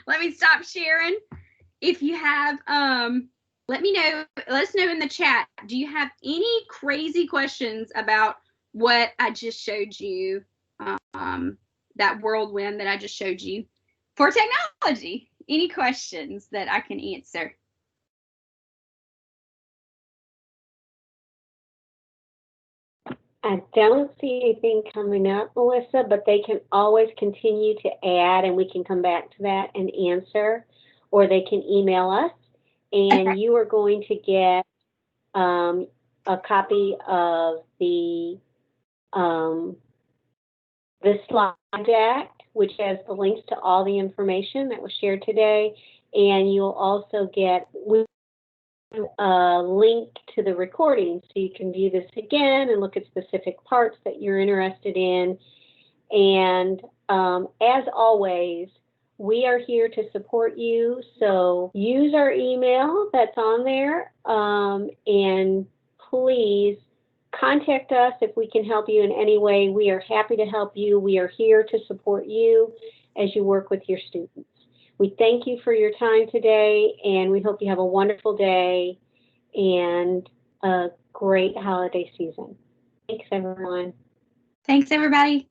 Let me stop sharing. If you have, let us know in the chat. Do you have any crazy questions about what I just showed you, that whirlwind that I just showed you for technology? Any questions that I can answer? I don't see anything coming up, Melissa, but they can always continue to add, and we can come back to that and answer, or they can email us. And Okay. you are going to get a copy of the slide deck, which has the links to all the information that was shared today, and you'll also get a link to the recording so you can view this again and look at specific parts that you're interested in. And as always, we are here to support you, so use our email that's on there, and please contact us if we can help you in any way. We are happy to help you. We are here to support you as you work with your students. We thank you for your time today, and we hope you have a wonderful day and a great holiday season. Thanks, everyone. Thanks, everybody.